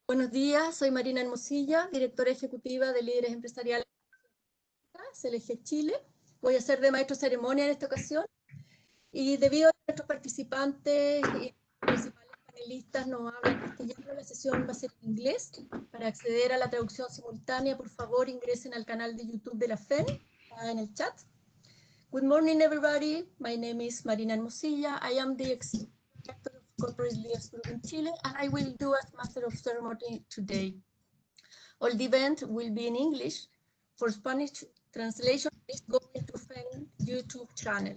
Buenos días, soy Marina Hermosilla, directora ejecutiva de Líderes Empresariales CLG Chile. Voy a ser de maestro de ceremonia en esta ocasión y debido a que nuestros participantes y principales panelistas no hablan castellano, la sesión va a ser en inglés. Para acceder a la traducción simultánea, por favor ingresen al canal de YouTube de la FEN, está en el chat. Good morning everybody, my name is Marina Hermosilla. I am the Executive Director of Corporate Leaders Group in Chile and I will do as Master of Ceremony today. All the event will be in English. For Spanish translation, please go into FEN YouTube channel.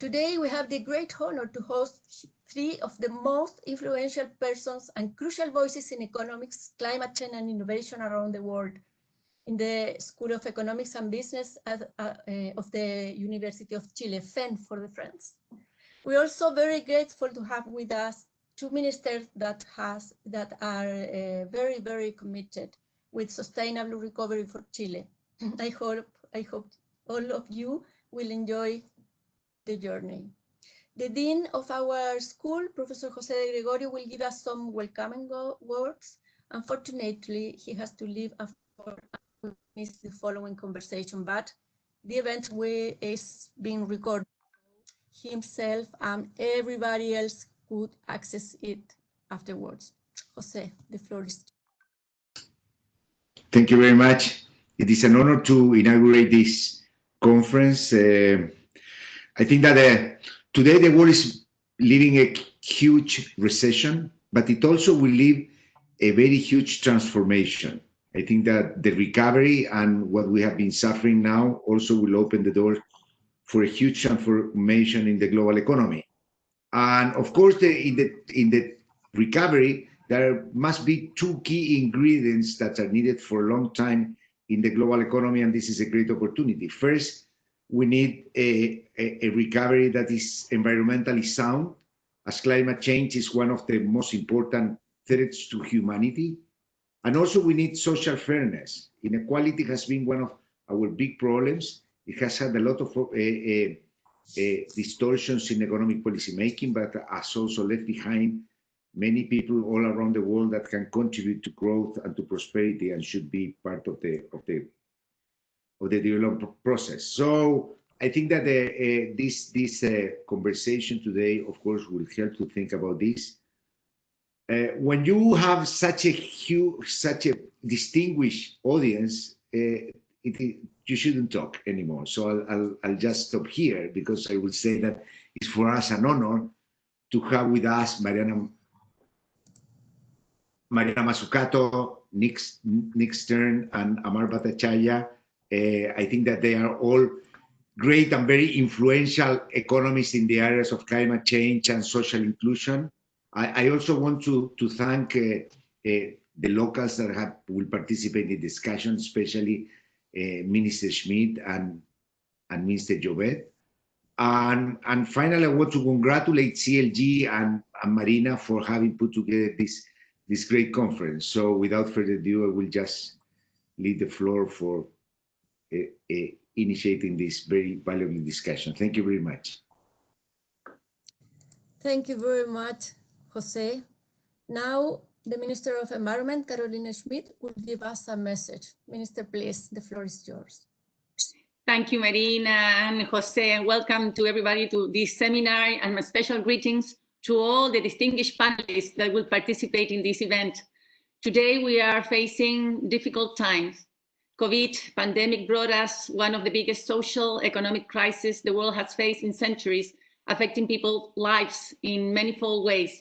Today we have the great honor to host three of the most influential persons and crucial voices in economics, climate change and innovation around the world in the School of Economics and Business of the University of Chile, FEN for the Friends. We're also very grateful to have with us two ministers that are very, very committed with sustainable recovery for Chile. I hope all of you will enjoy the journey. The Dean of our school, Professor Jose de Gregorio, will give us some welcoming words. Unfortunately, he has to leave after we miss the following conversation, but the event is being recorded. Himself and everybody else could access it afterwards. Jose, the floor is yours. Thank you very much. It is an honor to inaugurate this conference. I think that today the world is living a huge recession, but it also will live a very huge transformation. I think that the recovery and what we have been suffering now also will open the door for a huge transformation in the global economy. And of course, in the recovery, there must be two key ingredients that are needed for a long time in the global economy, and this is a great opportunity. First, we need a recovery that is environmentally sound, as climate change is one of the most important threats to humanity. And also we need social fairness. Inequality has been one of our big problems. It has had a lot of distortions in economic policy making, but has also left behind many people all around the world that can contribute to growth and to prosperity and should be part of the development process. So I think that this conversation today, of course, will help to think about this. When you have such a distinguished audience, you shouldn't talk anymore. So I'll just stop here because I will say that it's for us an honor to have with us Mariana Mazzucato, Nick Stern, and Amar Bhattacharya. I think that they are all great and very influential economists in the areas of climate change and social inclusion. I also want to thank the locals that will participate in the discussion, especially Minister Schmidt and Minister Jovet. And finally, I want to congratulate CLG and Marina for having put together this great conference. So without further ado, I will just leave the floor for initiating this very valuable discussion. Thank you very much. Thank you very much, Jose. Now, the Minister of Environment, Carolina Schmidt, will give us a message. Minister, please, the floor is yours. Thank you, Marina and Jose, and welcome to everybody to this seminar, and my special greetings to all the distinguished panelists that will participate in this event. Today, we are facing difficult times. COVID pandemic brought us one of the biggest social economic crises the world has faced in centuries, affecting people's lives in manifold ways.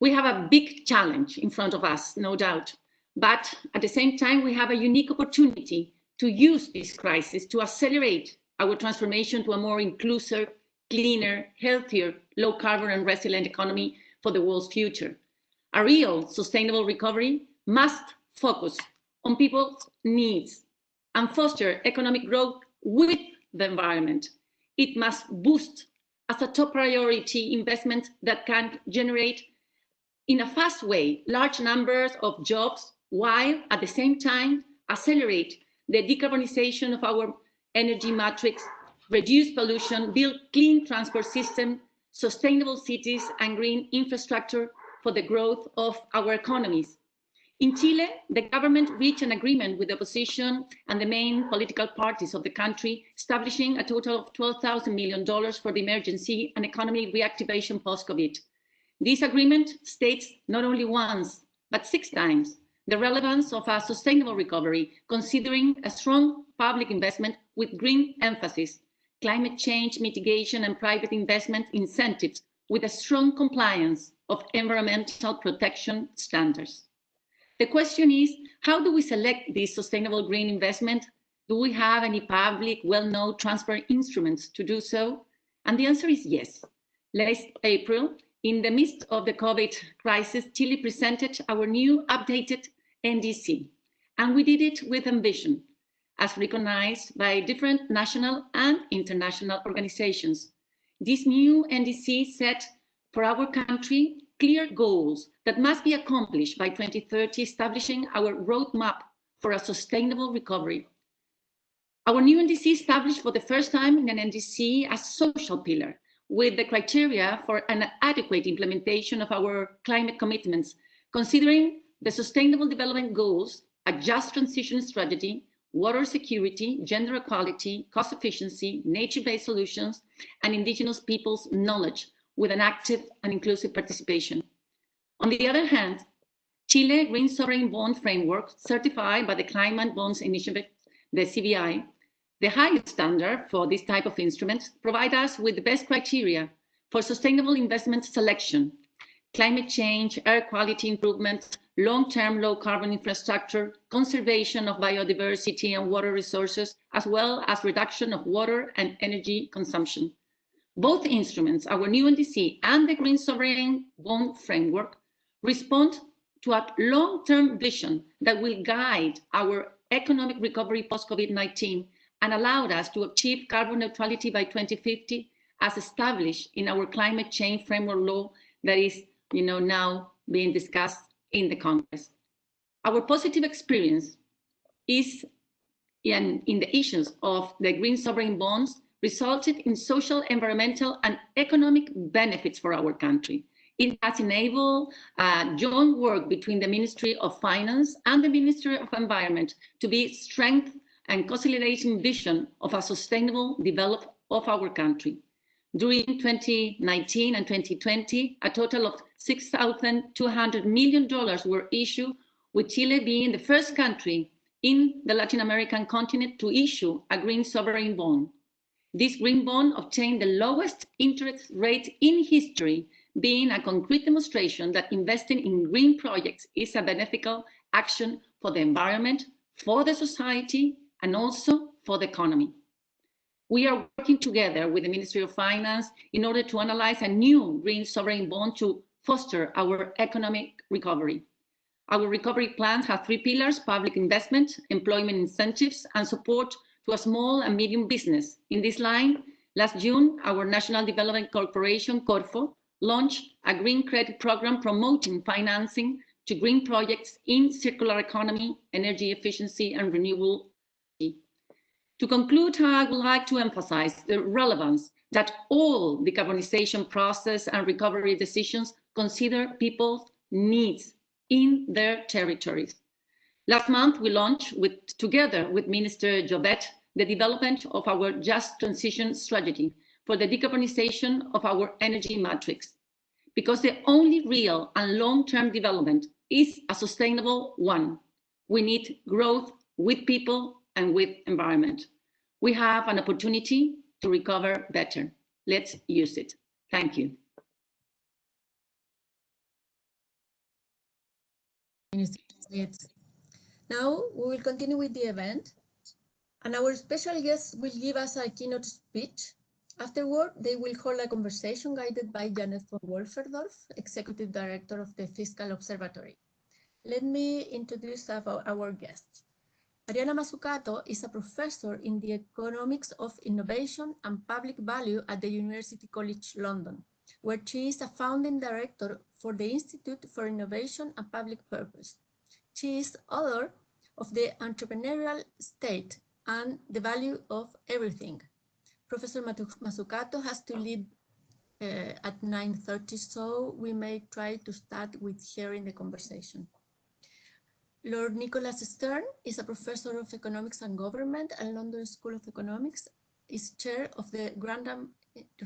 We have a big challenge in front of us, no doubt, but at the same time, we have a unique opportunity to use this crisis to accelerate our transformation to a more inclusive, cleaner, healthier, low carbon and resilient economy for the world's future. A real sustainable recovery must focus on people's needs and foster economic growth with the environment. It must boost as a top priority investment that can generate in a fast way large numbers of jobs, while at the same time accelerate the decarbonization of our energy matrix, reduce pollution, build clean transport system, sustainable cities and green infrastructure for the growth of our economies. In Chile, the government reached an agreement with the opposition and the main political parties of the country, establishing a total of $12,000 million for the emergency and economy reactivation post-COVID. This agreement states not only once, but 6 times the relevance of a sustainable recovery, considering a strong public investment with green emphasis, climate change mitigation and private investment incentives with a strong compliance of environmental protection standards. The question is, how do we select this sustainable green investment? Do we have any public, well-known, transparent instruments to do so? And the answer is yes. Last April, in the midst of the COVID crisis, Chile presented our new updated NDC, and we did it with ambition, as recognized by different national and international organizations. This new NDC set for our country clear goals that must be accomplished by 2030, establishing our roadmap for a sustainable recovery. Our new NDC established for the first time in an NDC a social pillar with the criteria for an adequate implementation of our climate commitments, considering the Sustainable Development Goals, a just transition strategy, water security, gender equality, cost efficiency, nature-based solutions, and indigenous peoples' knowledge with an active and inclusive participation. On the other hand, Chile Green Sovereign Bond Framework, certified by the Climate Bonds Initiative, the CBI, the highest standard for this type of instruments, provide us with the best criteria for sustainable investment selection, climate change, air quality improvement, long-term low-carbon infrastructure, conservation of biodiversity and water resources, as well as reduction of water and energy consumption. Both instruments, our new NDC and the Green Sovereign Bond Framework, respond to a long-term vision that will guide our economic recovery post-COVID-19 and allowed us to achieve carbon neutrality by 2050, as established in our climate change framework law that is now being discussed in the Congress. Our positive experience is in the issues of the green sovereign bonds resulted in social, environmental, and economic benefits for our country. It has enabled joint work between the Ministry of Finance and the Ministry of Environment to be strength and consolidating vision of a sustainable development of our country. During 2019 and 2020, a total of $6,200 million were issued, with Chile being the first country in the Latin American continent to issue a green sovereign bond. This green bond obtained the lowest interest rate in history, being a concrete demonstration that investing in green projects is a beneficial action for the environment, for the society, and also for the economy. We are working together with the Ministry of Finance in order to analyze a new green sovereign bond to foster our economic recovery. Our recovery plans have 3 pillars: public investment, employment incentives, and support to a small and medium business. In this line, last June, our National Development Corporation, Corfo, launched a green credit program promoting financing to green projects in circular economy, energy efficiency, and renewable energy. To conclude, I would like to emphasize the relevance that all decarbonization process and recovery decisions consider people's needs in their territories. Last month, we launched, together with Minister Jovet, the development of our just transition strategy for the decarbonization of our energy matrix. Because the only real and long-term development is a sustainable one, we need growth with people and with environment. We have an opportunity to recover better. Let's use it. Thank you. Now we will continue with the event, and our special guests will give us a keynote speech. Afterward, they will hold a conversation guided by Janet von Wolferdorf, Executive Director of the Fiscal Observatory. Let me introduce our guests. Mariana Mazzucato is a professor in the economics of innovation and public value at the University College London, where she is a founding director for the Institute for Innovation and Public Purpose. She is author of The Entrepreneurial State and the Value of Everything. Professor Mazzucato has two at 9:30, so we may try to start with hearing the conversation. Lord Nicholas Stern is a professor of economics and government at London School of Economics, is chair of the Grantham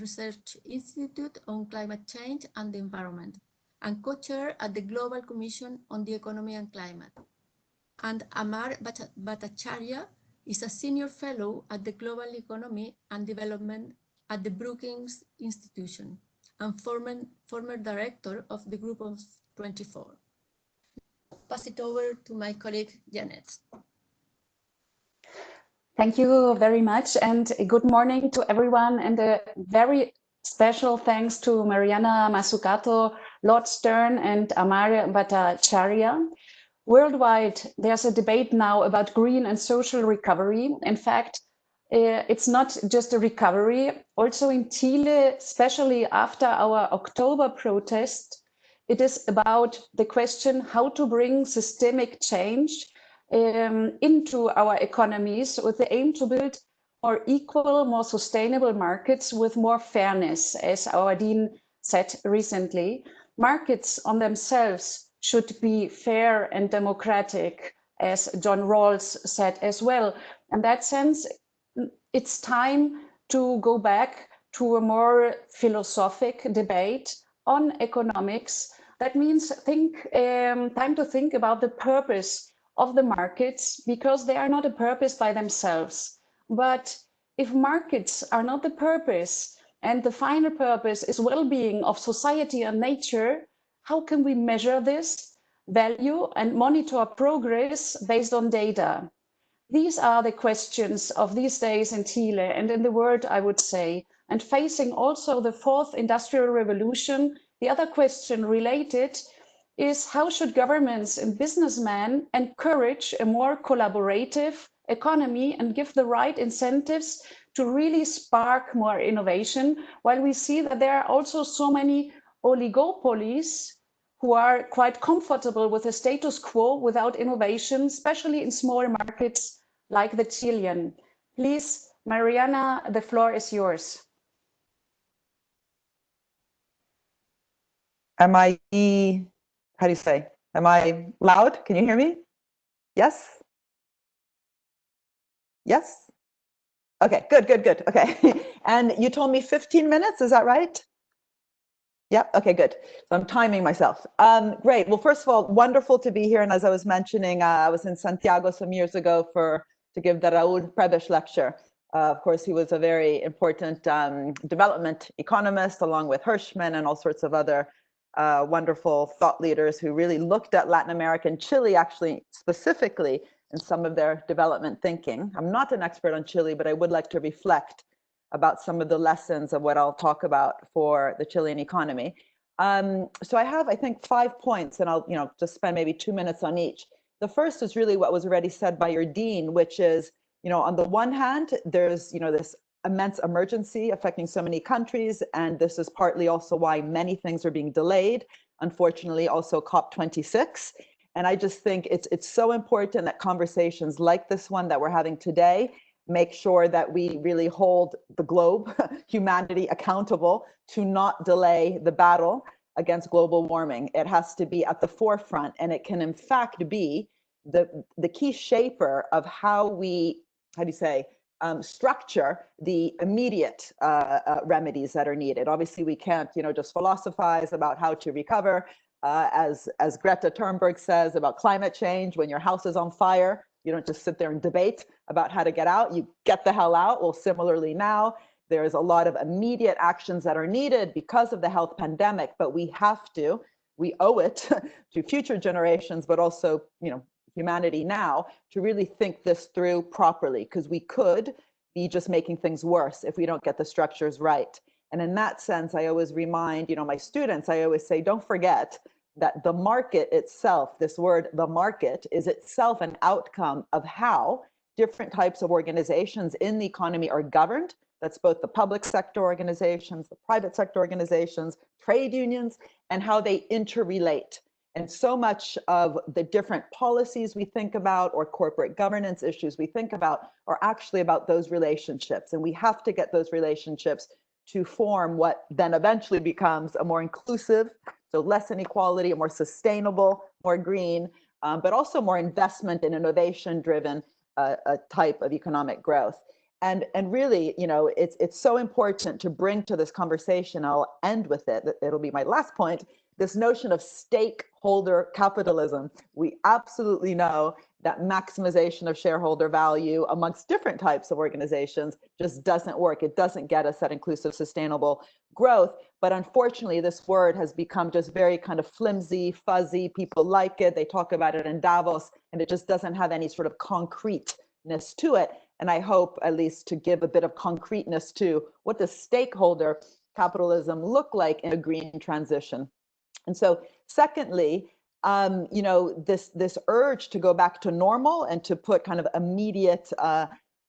Research Institute on Climate Change and the Environment, and co-chair at the Global Commission on the Economy and Climate. And Amar Bhattacharya is a senior fellow at the Global Economy and Development at the Brookings Institution and former director of the Group of 24. Pass it over to my colleague, Janet. Thank you very much, and good morning to everyone, and a very special thanks to Mariana Mazzucato, Lord Stern, and Amar Bhattacharya. Worldwide, there's a debate now about green and social recovery. In fact, it's not just a recovery. Also in Chile, especially after our October protest, it is about the question how to bring systemic change into our economies with the aim to build more equal, more sustainable markets with more fairness, as our Dean said recently. Markets on themselves should be fair and democratic, as John Rawls said as well. In that sense, it's time to go back to a more philosophic debate on economics. That means time to think about the purpose of the markets, because they are not a purpose by themselves. But if markets are not the purpose, and the final purpose is well-being of society and nature, how can we measure this value and monitor progress based on data? These are the questions of these days in Chile and in the world, I would say. And facing also the fourth industrial revolution, the other question related is how should governments and businessmen encourage a more collaborative economy and give the right incentives to really spark more innovation, while we see that there are also so many oligopolies who are quite comfortable with the status quo without innovation, especially in small markets like the Chilean. Please, Mariana, the floor is yours. Am I, how do you say, am I loud? Can you hear me? Yes? Yes? Okay, good. Okay. And you told me 15 minutes, is that right? Yep, okay, good. So I'm timing myself. Great, well, first of all, wonderful to be here. And as I was mentioning, I was in Santiago some years ago to give the Raúl Prebisch lecture. Of course, he was a very important development economist, along with Hirschman and all sorts of other wonderful thought leaders who really looked at Latin America and Chile, actually, specifically in some of their development thinking. I'm not an expert on Chile, but I would like to reflect about some of the lessons of what I'll talk about for the Chilean economy. So I have, I think, 5 points, and I'll just spend maybe 2 minutes on each. The first is really what was already said by your dean, which is, on the one hand, there's, this immense emergency affecting so many countries, and this is partly also why many things are being delayed. Unfortunately, also COP26. And I just think it's so important that conversations like this one that we're having today make sure that we really hold the globe, humanity, accountable to not delay the battle against global warming. It has to be at the forefront, and it can in fact be the key shaper of how we, structure the immediate remedies that are needed. Obviously, we can't, just philosophize about how to recover. As Greta Thunberg says about climate change, when your house is on fire, you don't just sit there and debate about how to get out, you get the hell out. Well, similarly now, there's a lot of immediate actions that are needed because of the health pandemic, but we owe it to future generations, but also, humanity now, to really think this through properly, because we could be just making things worse if we don't get the structures right. And in that sense, I always remind, my students, I always say, don't forget that the market itself, this word, the market, is itself an outcome of how different types of organizations in the economy are governed. That's both the public sector organizations, the private sector organizations, trade unions, and how they interrelate. And so much of the different policies we think about or corporate governance issues we think about are actually about those relationships. And we have to get those relationships to form what then eventually becomes a more inclusive, so less inequality, a more sustainable, more green, but also more investment and innovation-driven type of economic growth. And really, you know, it's so important to bring to this conversation, I'll end with it, it'll be my last point, this notion of stakeholder capitalism. We absolutely know that maximization of shareholder value amongst different types of organizations just doesn't work. It doesn't get us that inclusive, sustainable growth. But unfortunately, this word has become just very kind of flimsy, fuzzy. People like it. They talk about it in Davos, and it just doesn't have any sort of concreteness to it. And I hope at least to give a bit of concreteness to what does stakeholder capitalism look like in a green transition. And so secondly, you know, this urge to go back to normal and to put kind of immediate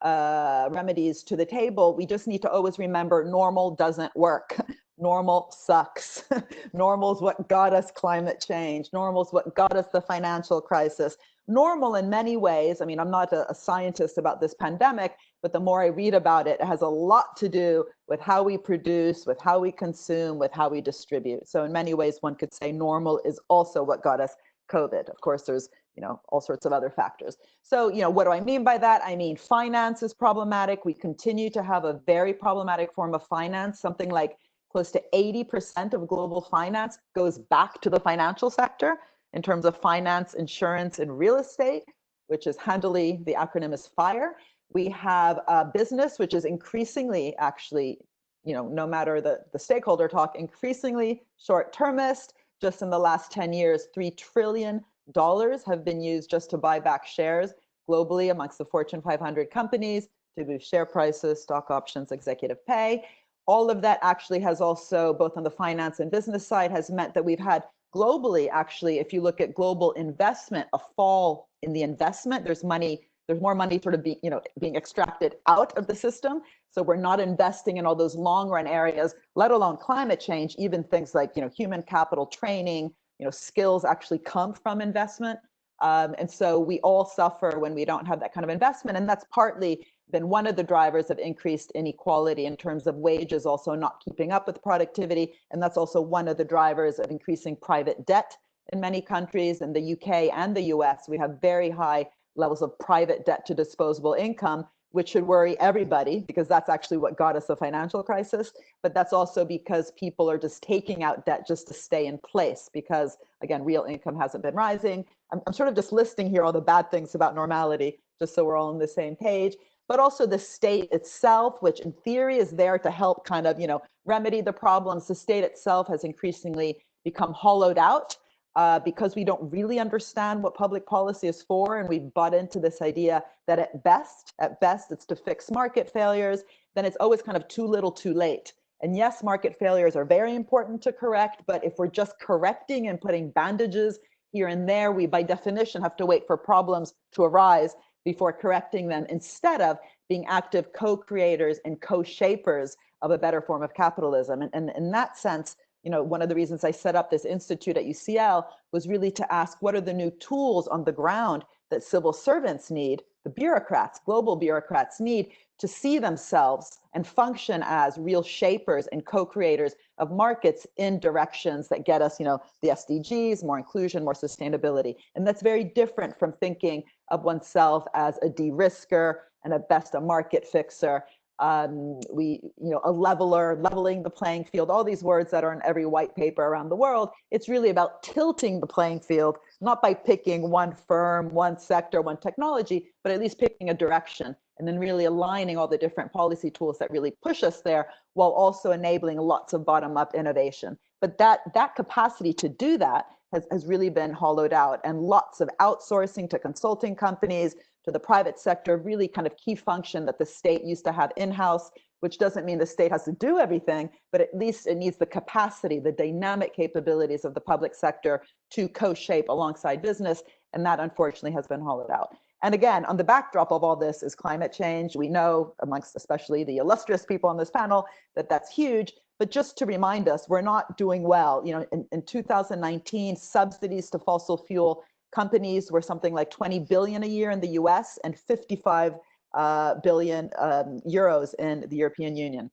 remedies to the table, we just need to always remember normal doesn't work. Normal sucks. Normal is what got us climate change. Normal is what got us the financial crisis. Normal in many ways, I mean, I'm not a scientist about this pandemic, but the more I read about it, it has a lot to do with how we produce, with how we consume, with how we distribute. So in many ways, one could say normal is also what got us COVID. Of course, there's, you know, all sorts of other factors. So, you know, what do I mean by that? I mean, finance is problematic. We continue to have a very problematic form of finance. Something like close to 80% of global finance goes back to the financial sector in terms of finance, insurance, and real estate, which is handily, the acronym is FIRE. We have a business, which is increasingly actually, you know, no matter the stakeholder talk, increasingly short-termist. Just in the last 10 years, $3 trillion have been used just to buy back shares globally amongst the Fortune 500 companies to boost share prices, stock options, executive pay. All of that actually has also, both on the finance and business side, has meant that we've had globally, actually, if you look at global investment, a fall in the investment. There's more money sort of being extracted out of the system. So we're not investing in all those long run areas, let alone climate change. Even things like, you know, human capital training, you know, skills actually come from investment. And so we all suffer when we don't have that kind of investment. And that's partly been one of the drivers of increased inequality in terms of wages also not keeping up with productivity. And that's also one of the drivers of increasing private debt in many countries. In the UK and the US, we have very high levels of private debt to disposable income, which should worry everybody, because that's actually what got us the financial crisis. But that's also because people are just taking out debt just to stay in place, because again, real income hasn't been rising. I'm sort of just listing here all the bad things about normality, just so we're all on the same page. But also the state itself, which in theory is there to help kind of, you know, remedy the problems. The state itself has increasingly become hollowed out because we don't really understand what public policy is for. And we've bought into this idea that at best, it's to fix market failures. Then it's always kind of too little, too late. And yes, market failures are very important to correct, but if we're just correcting and putting bandages here and there, we by definition have to wait for problems to arise before correcting them, instead of being active co-creators and co-shapers of a better form of capitalism. And in that sense, you know, one of the reasons I set up this institute at UCL was really to ask, what are the new tools on the ground that civil servants need, the bureaucrats, global bureaucrats need, to see themselves and function as real shapers and co-creators of markets in directions that get us, you know, the SDGs, more inclusion, more sustainability. And that's very different from thinking of oneself as a de-risker and at best a market fixer. You know, a leveler, leveling the playing field, all these words that are in every white paper around the world. It's really about tilting the playing field, not by picking one firm, one sector, one technology, but at least picking a direction, and then really aligning all the different policy tools that really push us there, while also enabling lots of bottom-up innovation. But that capacity to do that has really been hollowed out, and lots of outsourcing to consulting companies, to the private sector, really kind of key function that the state used to have in-house, which doesn't mean the state has to do everything, but at least it needs the capacity, the dynamic capabilities of the public sector to co-shape alongside business, and that unfortunately has been hollowed out. And again, on the backdrop of all this is climate change. We know, amongst especially the illustrious people on this panel, that that's huge. But just to remind us, we're not doing well. You know, in 2019, subsidies to fossil fuel companies were something like 20 billion a year in the US and 55 billion euros in the European Union.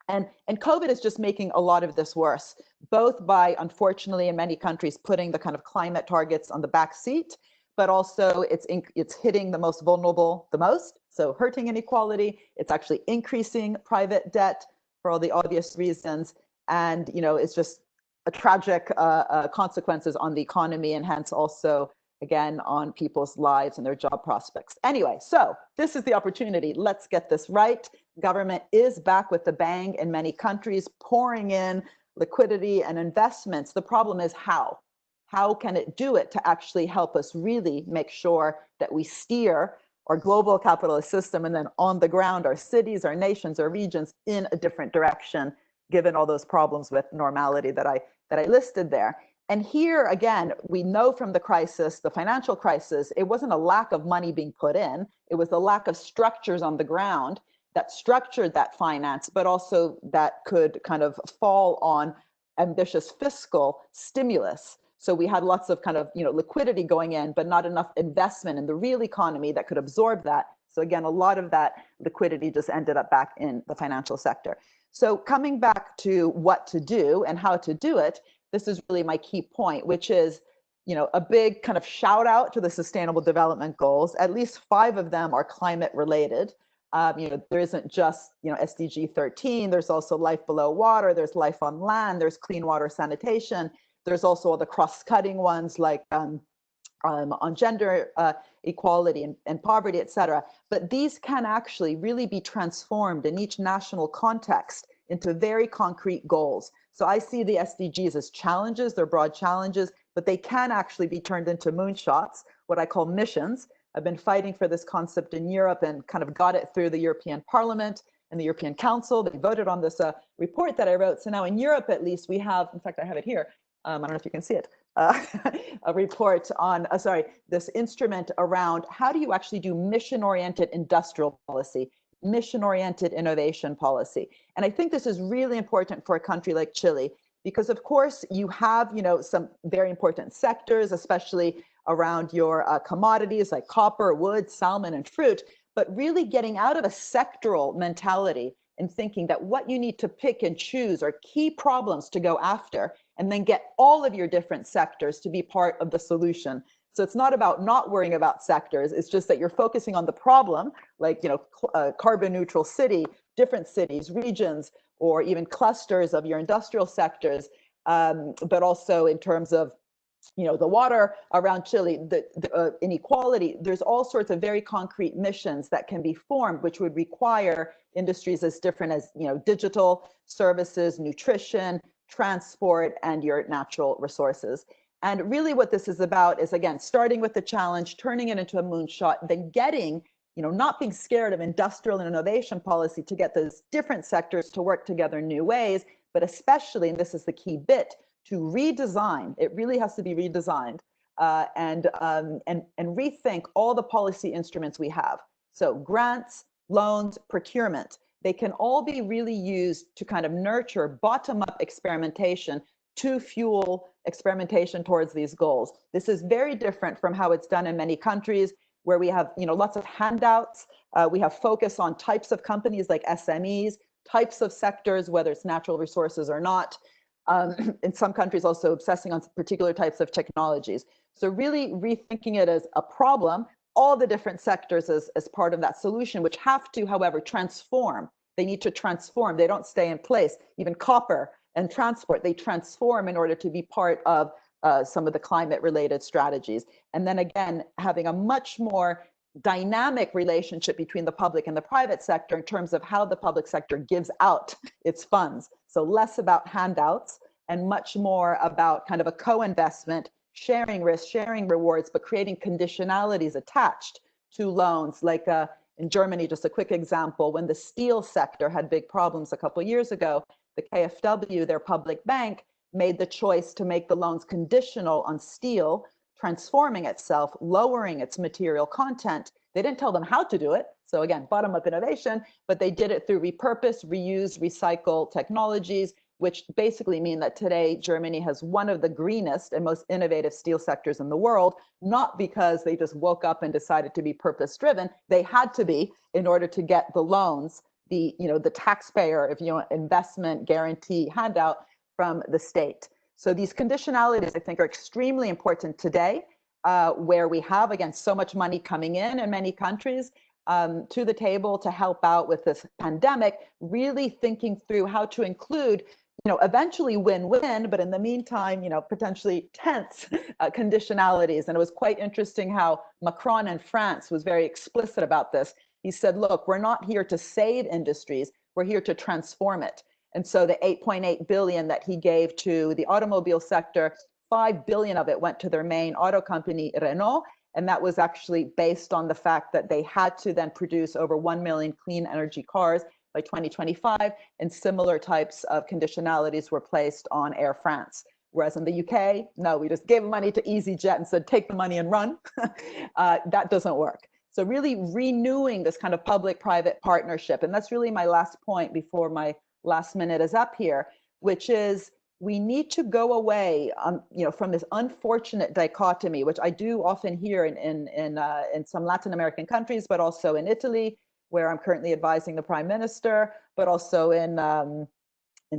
And COVID is just making a lot of this worse, both by, unfortunately, in many countries, putting the kind of climate targets on the back seat, but also it's hitting the most vulnerable the most, so hurting inequality. It's actually increasing private debt for all the obvious reasons. And, you know, it's just a tragic consequences on the economy, and hence also, again, on people's lives and their job prospects. Anyway, so this is the opportunity. Let's get this right. Government is back with the bang in many countries, pouring in liquidity and investments. The problem is how? How can it do it to actually help us really make sure that we steer our global capitalist system and then on the ground, our cities, our nations, our regions in a different direction, given all those problems with normality that I listed there. And here, again, we know from the crisis, the financial crisis, it wasn't a lack of money being put in, it was the lack of structures on the ground that structured that finance, but also that could kind of fall on ambitious fiscal stimulus. So we had lots of kind of, you know, liquidity going in, but not enough investment in the real economy that could absorb that. So again, a lot of that liquidity just ended up back in the financial sector. So coming back to what to do and how to do it, this is really my key point, which is, you know, a big kind of shout out to the Sustainable Development Goals. At least 5 of them are climate related. You know, there isn't just, you know, SDG 13, there's also life below water, there's life on land, there's clean water sanitation. There's also all the cross-cutting ones like on gender equality and poverty, et cetera. But these can actually really be transformed in each national context into very concrete goals. So I see the SDGs as challenges, they're broad challenges, but they can actually be turned into moonshots, what I call missions. I've been fighting for this concept in Europe and kind of got it through the European Parliament and the European Council. They voted on this report that I wrote. So now in Europe, at least, we have, in fact, I have it here. I don't know if you can see it, a report on, this instrument around how do you actually do mission-oriented industrial policy, mission-oriented innovation policy. And I think this is really important for a country like Chile, because of course you have, you know, some very important sectors, especially around your commodities like copper, wood, salmon, and fruit, but really getting out of a sectoral mentality and thinking that what you need to pick and choose are key problems to go after, and then get all of your different sectors to be part of the solution. So it's not about not worrying about sectors, it's just that you're focusing on the problem, like, you know, carbon neutral city, different cities, regions, or even clusters of your industrial sectors, but also in terms of, you know, the water around Chile, the inequality. There's all sorts of very concrete missions that can be formed, which would require industries as different as, you know, digital services, nutrition, transport, and your natural resources. And really what this is about is, again, starting with the challenge, turning it into a moonshot, then getting, you know, not being scared of industrial and innovation policy to get those different sectors to work together in new ways, but especially, and this is the key bit, to redesign. It really has to be redesigned and rethink all the policy instruments we have. So grants, loans, procurement, they can all be really used to kind of nurture bottom-up experimentation to fuel experimentation towards these goals. This is very different from how it's done in many countries where we have, you know, lots of handouts. We have focus on types of companies like SMEs, types of sectors, whether it's natural resources or not. In some countries also obsessing on particular types of technologies. So really rethinking it as a problem, all the different sectors as part of that solution, which have to, however, transform. They need to transform. They don't stay in place. Even copper and transport, they transform in order to be part of some of the climate-related strategies. And then again, having a much more dynamic relationship between the public and the private sector in terms of how the public sector gives out its funds. So less about handouts and much more about kind of a co-investment, sharing risk, sharing rewards, but creating conditionalities attached to loans. Like in Germany, just a quick example, when the steel sector had big problems a couple of years ago, the KfW, their public bank, made the choice to make the loans conditional on steel transforming itself, lowering its material content. They didn't tell them how to do it. So again, bottom-up innovation, but they did it through repurpose, reuse, recycle technologies, which basically mean that today Germany has one of the greenest and most innovative steel sectors in the world, not because they just woke up and decided to be purpose-driven. They had to be in order to get the loans the, the taxpayer, if you want, investment guarantee handout from the state. So these conditionalities, I think, are extremely important today, where we have, again, so much money coming in many countries to the table to help out with this pandemic, really thinking through how to include, eventually win-win, but in the meantime, potentially tense conditionalities. And it was quite interesting how Macron in France was very explicit about this. He said, look, we're not here to save industries, we're here to transform it. And so the 8.8 billion that he gave to the automobile sector, 5 billion of it went to their main auto company, Renault. And that was actually based on the fact that they had to then produce over 1 million clean energy cars by 2025, and similar types of conditionalities were placed on Air France. Whereas in the UK, no, we just gave money to EasyJet and said, take the money and run. That doesn't work. So really renewing this kind of public-private partnership. And that's really my last point before my last minute is up here, which is we need to go away from this unfortunate dichotomy, which I do often hear in some Latin American countries, but also in Italy, where I'm currently advising the Prime Minister, but also in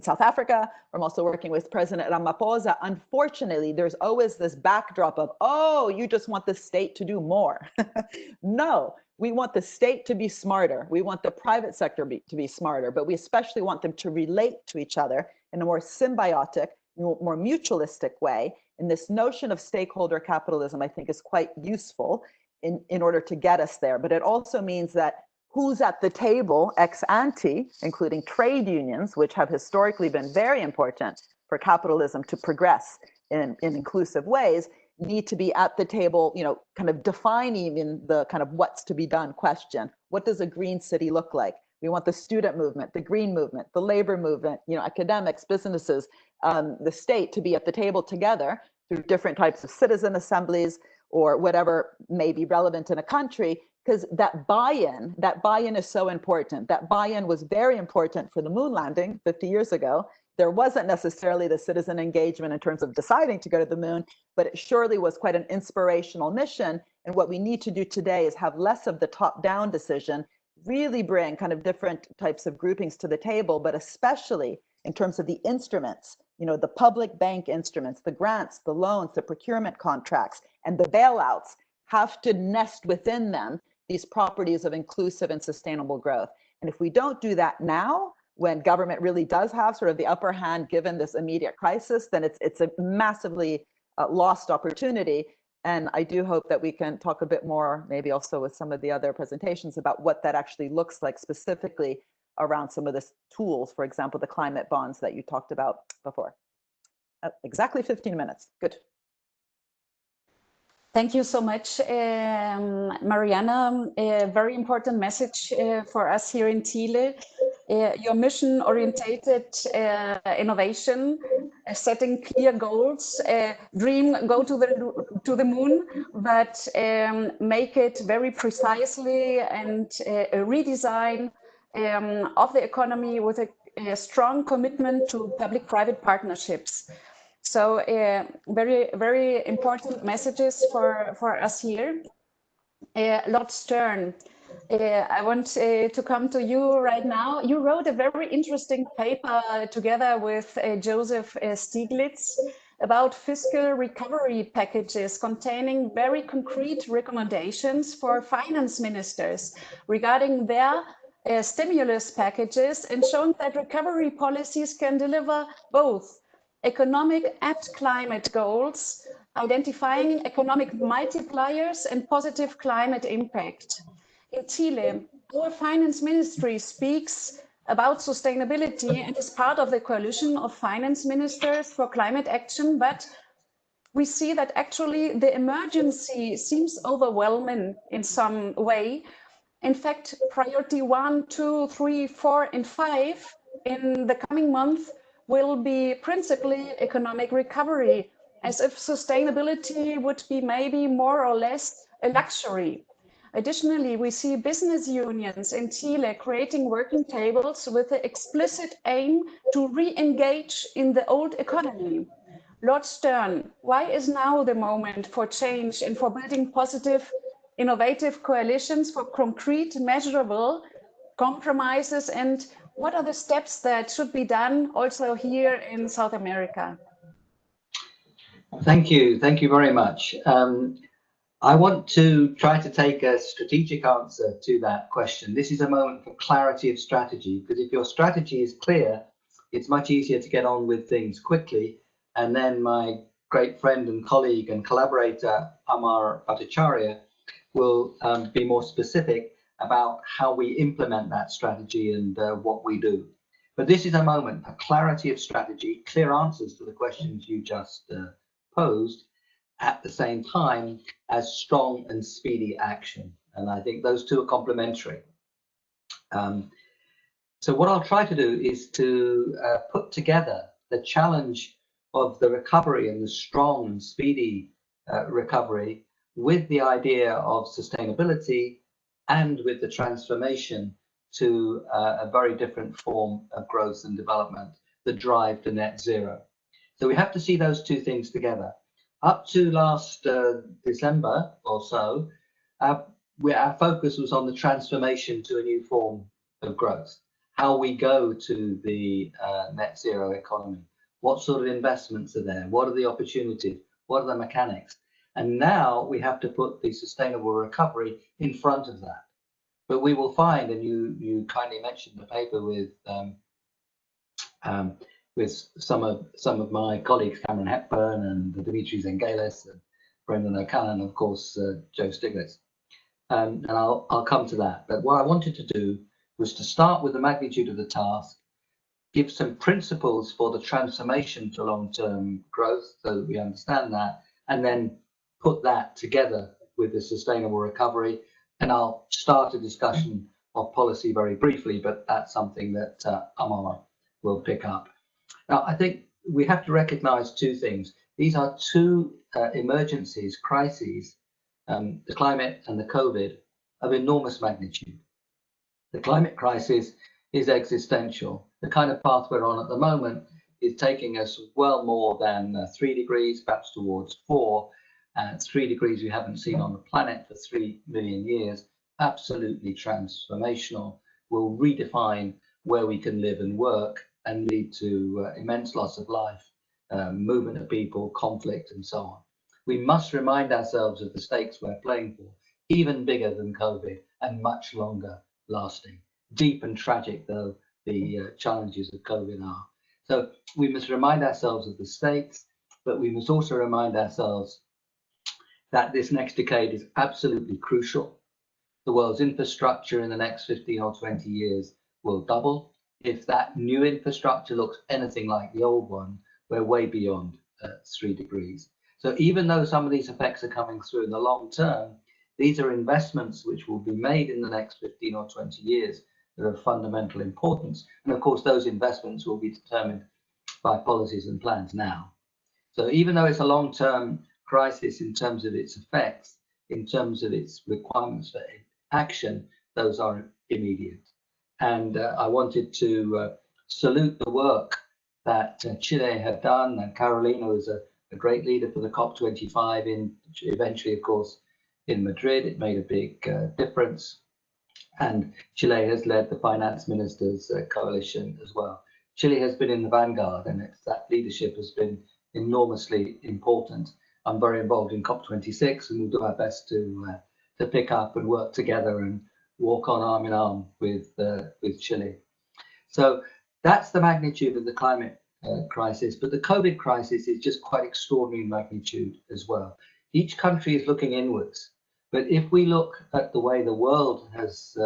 South Africa, where I'm also working with President Ramaphosa. Unfortunately, there's always this backdrop of, oh, you just want the state to do more. No, we want the state to be smarter. We want the private sector to be smarter, but we especially want them to relate to each other in a more symbiotic, more mutualistic way. And this notion of stakeholder capitalism, I think, is quite useful in order to get us there. But it also means that who's at the table ex ante, including trade unions, which have historically been very important for capitalism to progress in inclusive ways, need to be at the table, kind of defining in the kind of what's to be done question. What does a green city look like? We want the student movement, the green movement, the labor movement, academics, businesses, the state to be at the table together through different types of citizen assemblies or whatever may be relevant in a country, because that buy-in is so important. That buy-in was very important for the moon landing 50 years ago. There wasn't necessarily the citizen engagement in terms of deciding to go to the moon, but it surely was quite an inspirational mission. And what we need to do today is have less of the top-down decision, really bring kind of different types of groupings to the table, but especially in terms of the instruments, the public bank instruments, the grants, the loans, the procurement contracts, and the bailouts have to nest within them these properties of inclusive and sustainable growth. And if we don't do that now, when government really does have sort of the upper hand given this immediate crisis, then it's a massively lost opportunity. And I do hope that we can talk a bit more, maybe also with some of the other presentations, about what that actually looks like specifically around some of the tools, for example, the climate bonds that you talked about before. Exactly 15 minutes, good. Thank you so much, Mariana. A very important message for us here in Chile. Your mission-oriented innovation, setting clear goals, dream go to the moon, but make it very precisely and redesign of the economy with a strong commitment to public-private partnerships. So very, very important messages for us here. Lord Stern, I want to come to you right now. You wrote a very interesting paper together with Joseph Stiglitz about fiscal recovery packages containing very concrete recommendations for finance ministers regarding their stimulus packages, and showing that recovery policies can deliver both economic and climate goals, identifying economic multipliers and positive climate impact. In Chile, our finance ministry speaks about sustainability and is part of the coalition of finance ministers for climate action, but we see that actually the emergency seems overwhelming in some way. In fact, priority 1, 2, 3, 4, and 5 in the coming month will be principally economic recovery, as if sustainability would be maybe more or less a luxury. Additionally, we see business unions in Chile creating working tables with the explicit aim to re-engage in the old economy. Lord Stern, why is now the moment for change and for building positive, innovative coalitions for concrete, measurable compromises, and what are the steps that should be done also here in South America? Thank you very much. I want to try to take a strategic answer to that question. This is a moment for clarity of strategy, because if your strategy is clear, it's much easier to get on with things quickly. And then my great friend and colleague and collaborator, Amar Bhattacharya, will be more specific about how we implement that strategy and what we do. But this is a moment for clarity of strategy, clear answers to the questions you just posed, at the same time as strong and speedy action. And I think those two are complementary. So what I'll try to do is to put together the challenge of the recovery and the strong and speedy recovery with the idea of sustainability and with the transformation to a very different form of growth and development, the drive to net zero. So we have to see those two things together. Up to last December or so, our focus was on the transformation to a new form of growth, how we go to the net zero economy, what sort of investments are there, what are the opportunities, what are the mechanics. And now we have to put the sustainable recovery in front of that. But we will find, and you kindly mentioned the paper with some of my colleagues, Cameron Hepburn and Dimitri Zengelis and Brendan O'Callaghan, of course, Joe Stiglitz. And I'll come to that. But what I wanted to do was to start with the magnitude of the task, give some principles for the transformation to long-term growth so that we understand that, and then put that together with the sustainable recovery. And I'll start a discussion of policy very briefly, but that's something that Amar will pick up. Now, I think we have to recognize two things. These are two emergencies, crises, the climate and the COVID, of enormous magnitude. The climate crisis is existential. The kind of path we're on at the moment is taking us well more than 3 degrees, perhaps towards 4. 3 degrees we haven't seen on the planet for 3 million years. Absolutely transformational. Will redefine where we can live and work and lead to immense loss of life, movement of people, conflict, and so on. We must remind ourselves of the stakes we're playing for, even bigger than COVID and much longer lasting. Deep and tragic though the challenges of COVID are. So we must remind ourselves of the stakes, but we must also remind ourselves that this next decade is absolutely crucial. The world's infrastructure in the next 15 or 20 years will double. If that new infrastructure looks anything like the old one, we're way beyond 3 degrees. So even though some of these effects are coming through in the long term, these are investments which will be made in the next 15 or 20 years that are of fundamental importance. And of course, those investments will be determined by policies and plans now. So even though it's a long-term crisis in terms of its effects, in terms of its requirements for action, those are immediate. And I wanted to salute the work that Chile had done, and Carolina was a great leader for the COP25 in eventually, of course, in Madrid. It made a big difference. And Chile has led the finance ministers coalition as well. Chile has been in the vanguard, and that leadership has been enormously important. I'm very involved in COP26, and we'll do our best to pick up and work together and walk on arm in arm with Chile. So that's the magnitude of the climate crisis, but the COVID crisis is just quite extraordinary magnitude as well. Each country is looking inwards, but if we look at the way the world has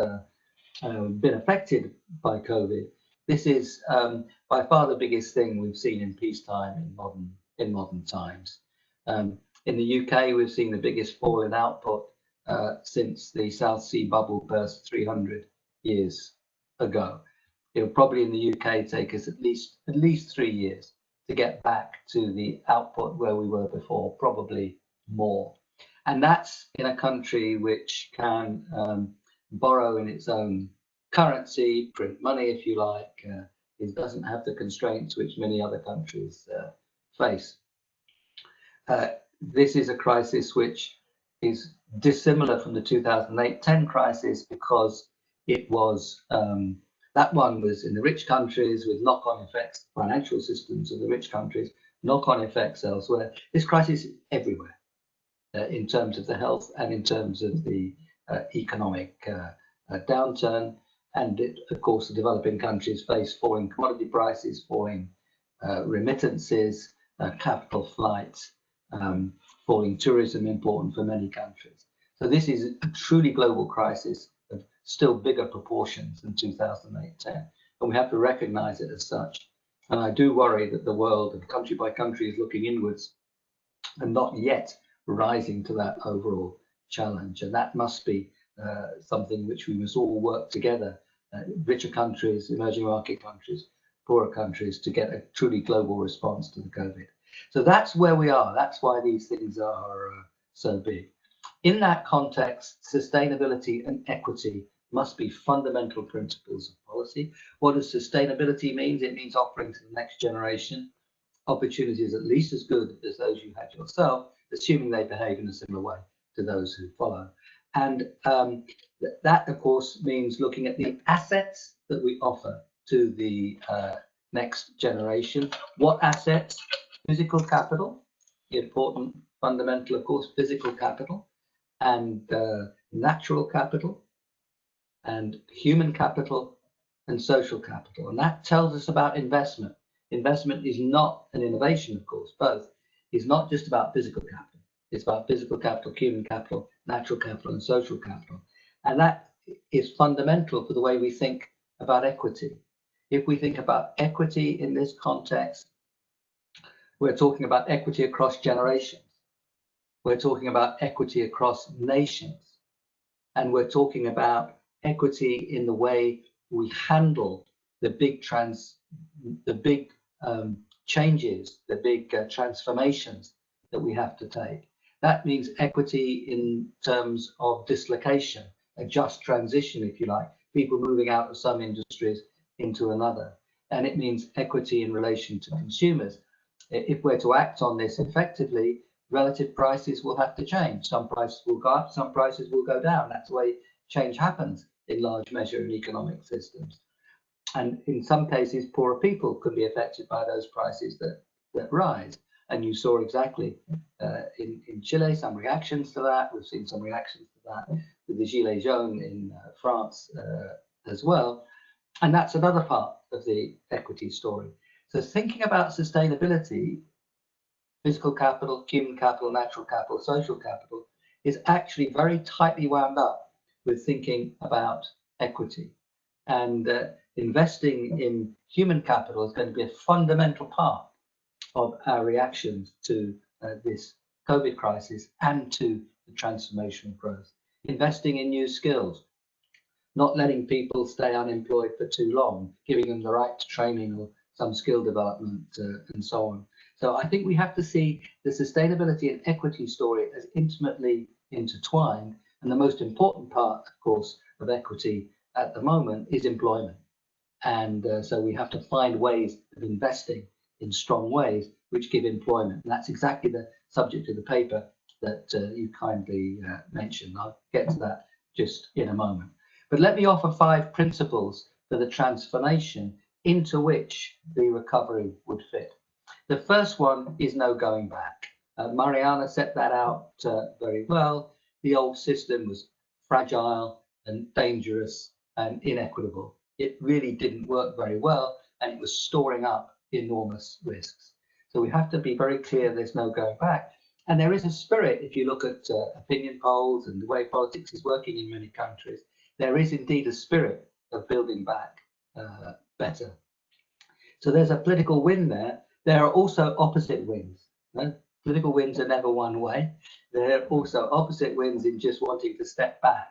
been affected by COVID, this is by far the biggest thing we've seen in peacetime in modern times. In the UK, we've seen the biggest fall in output since the South Sea bubble burst 300 years ago. It'll probably in the UK take us at least 3 years to get back to the output where we were before, probably more. And that's in a country which can borrow in its own currency, print money if you like. It doesn't have the constraints which many other countries face. This is a crisis which is dissimilar from the 2008-10 crisis because It was that one was in the rich countries with knock-on effects, financial systems of the rich countries, knock-on effects elsewhere. This crisis is everywhere in terms of the health and in terms of the economic downturn. And it, of course, the developing countries face falling commodity prices, falling remittances, capital flights, falling tourism, important for many countries. So this is a truly global crisis of still bigger proportions than 2008-10, and we have to recognize it as such. And I do worry that the world, and country by country, is looking inwards and not yet rising to that overall challenge. And that must be something which we must all work together, richer countries, emerging market countries, poorer countries, to get a truly global response to the COVID. So that's where we are. That's why these things are so big. In that context, sustainability and equity must be fundamental principles of policy. What does sustainability mean? It means offering to the next generation opportunities at least as good as those you had yourself, assuming they behave in a similar way to those who follow. And that, of course, means looking at the assets that we offer to the next generation. What assets? Physical capital, the important fundamental, of course, physical capital, and natural capital, and human capital, and social capital. And that tells us about investment. Investment is not an innovation, of course, both. It's not just about physical capital. It's about physical capital, human capital, natural capital, and social capital. And that is fundamental for the way we think about equity. If we think about equity in this context, we're talking about equity across generations. We're talking about equity across nations. And we're talking about equity in the way we handle the big changes, the big transformations that we have to take. That means equity in terms of dislocation, a just transition, if you like, people moving out of some industries into another. And it means equity in relation to consumers. If we're to act on this effectively, relative prices will have to change. Some prices will go up, some prices will go down. That's the way change happens in large measure in economic systems. And in some cases, poorer people could be affected by those prices that rise. And you saw exactly in Chile some reactions to that. We've seen some reactions to that with the Gilets jaunes in France as well. And that's another part of the equity story. So thinking about sustainability, physical capital, human capital, natural capital, social capital, is actually very tightly wound up with thinking about equity. And investing in human capital is going to be a fundamental part of our reactions to this COVID crisis and to the transformational growth. Investing in new skills, not letting people stay unemployed for too long, giving them the right to training or some skill development and so on. So I think we have to see the sustainability and equity story as intimately intertwined. And the most important part, of course, of equity at the moment is employment. And so we have to find ways of investing in strong ways which give employment. And that's exactly the subject of the paper that you kindly mentioned. I'll get to that just in a moment. But let me offer 5 principles for the transformation into which the recovery would fit. The first one is no going back. Mariana set that out very well. The old system was fragile and dangerous and inequitable. It really didn't work very well, and it was storing up enormous risks. So we have to be very clear there's no going back. And there is a spirit, if you look at opinion polls and the way politics is working in many countries, there is indeed a spirit of building back better. So there's a political win there. There are also opposite wins. Political wins are never one way. There are also opposite wins in just wanting to step back.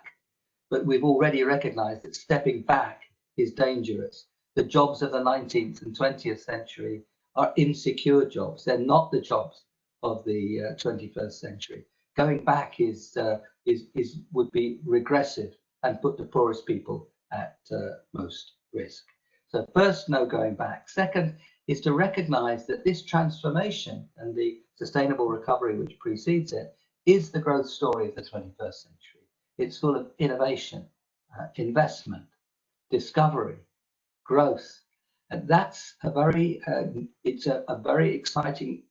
But we've already recognized that stepping back is dangerous. The jobs of the 19th and 20th century are insecure jobs. They're not the jobs of the 21st century. Going back would be regressive and put the poorest people at most risk. So first, no going back. Second is to recognize that this transformation and the sustainable recovery which precedes it is the growth story of the 21st century. It's full of innovation investment, discovery, growth. And that's a very, it's a very exciting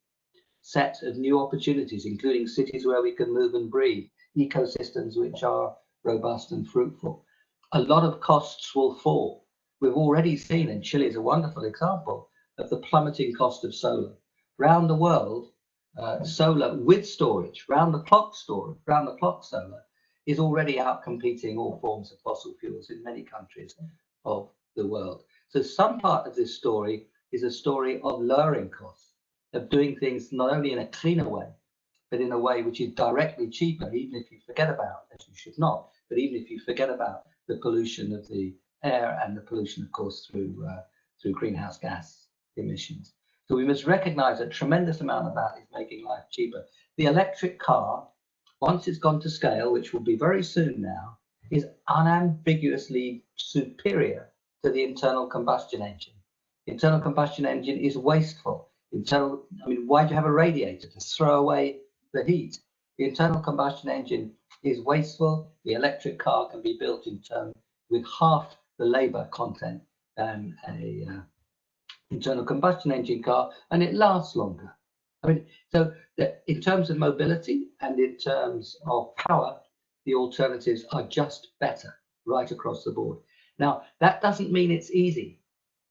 set of new opportunities, including cities where we can move and breathe, ecosystems which are robust and fruitful. A lot of costs will fall. We've already seen, and Chile is a wonderful example, of the plummeting cost of solar. Around the world, solar with storage, round-the-clock solar, is already outcompeting all forms of fossil fuels in many countries of the world. So some part of this story is a story of lowering costs, of doing things not only in a cleaner way, but in a way which is directly cheaper, even if you forget about, as you should not, but even if you forget about the pollution of the air and the pollution, of course, through greenhouse gas emissions. So we must recognize a tremendous amount of that is making life cheaper. The electric car, once it's gone to scale, which will be very soon now, is unambiguously superior to the internal combustion engine. The internal combustion engine is wasteful. Why do you have a radiator? To throw away the heat. The internal combustion engine is wasteful. The electric car can be built in turn with half the labor content than a internal combustion engine car, and it lasts longer. So in terms of mobility and in terms of power, the alternatives are just better right across the board. Now, that doesn't mean it's easy,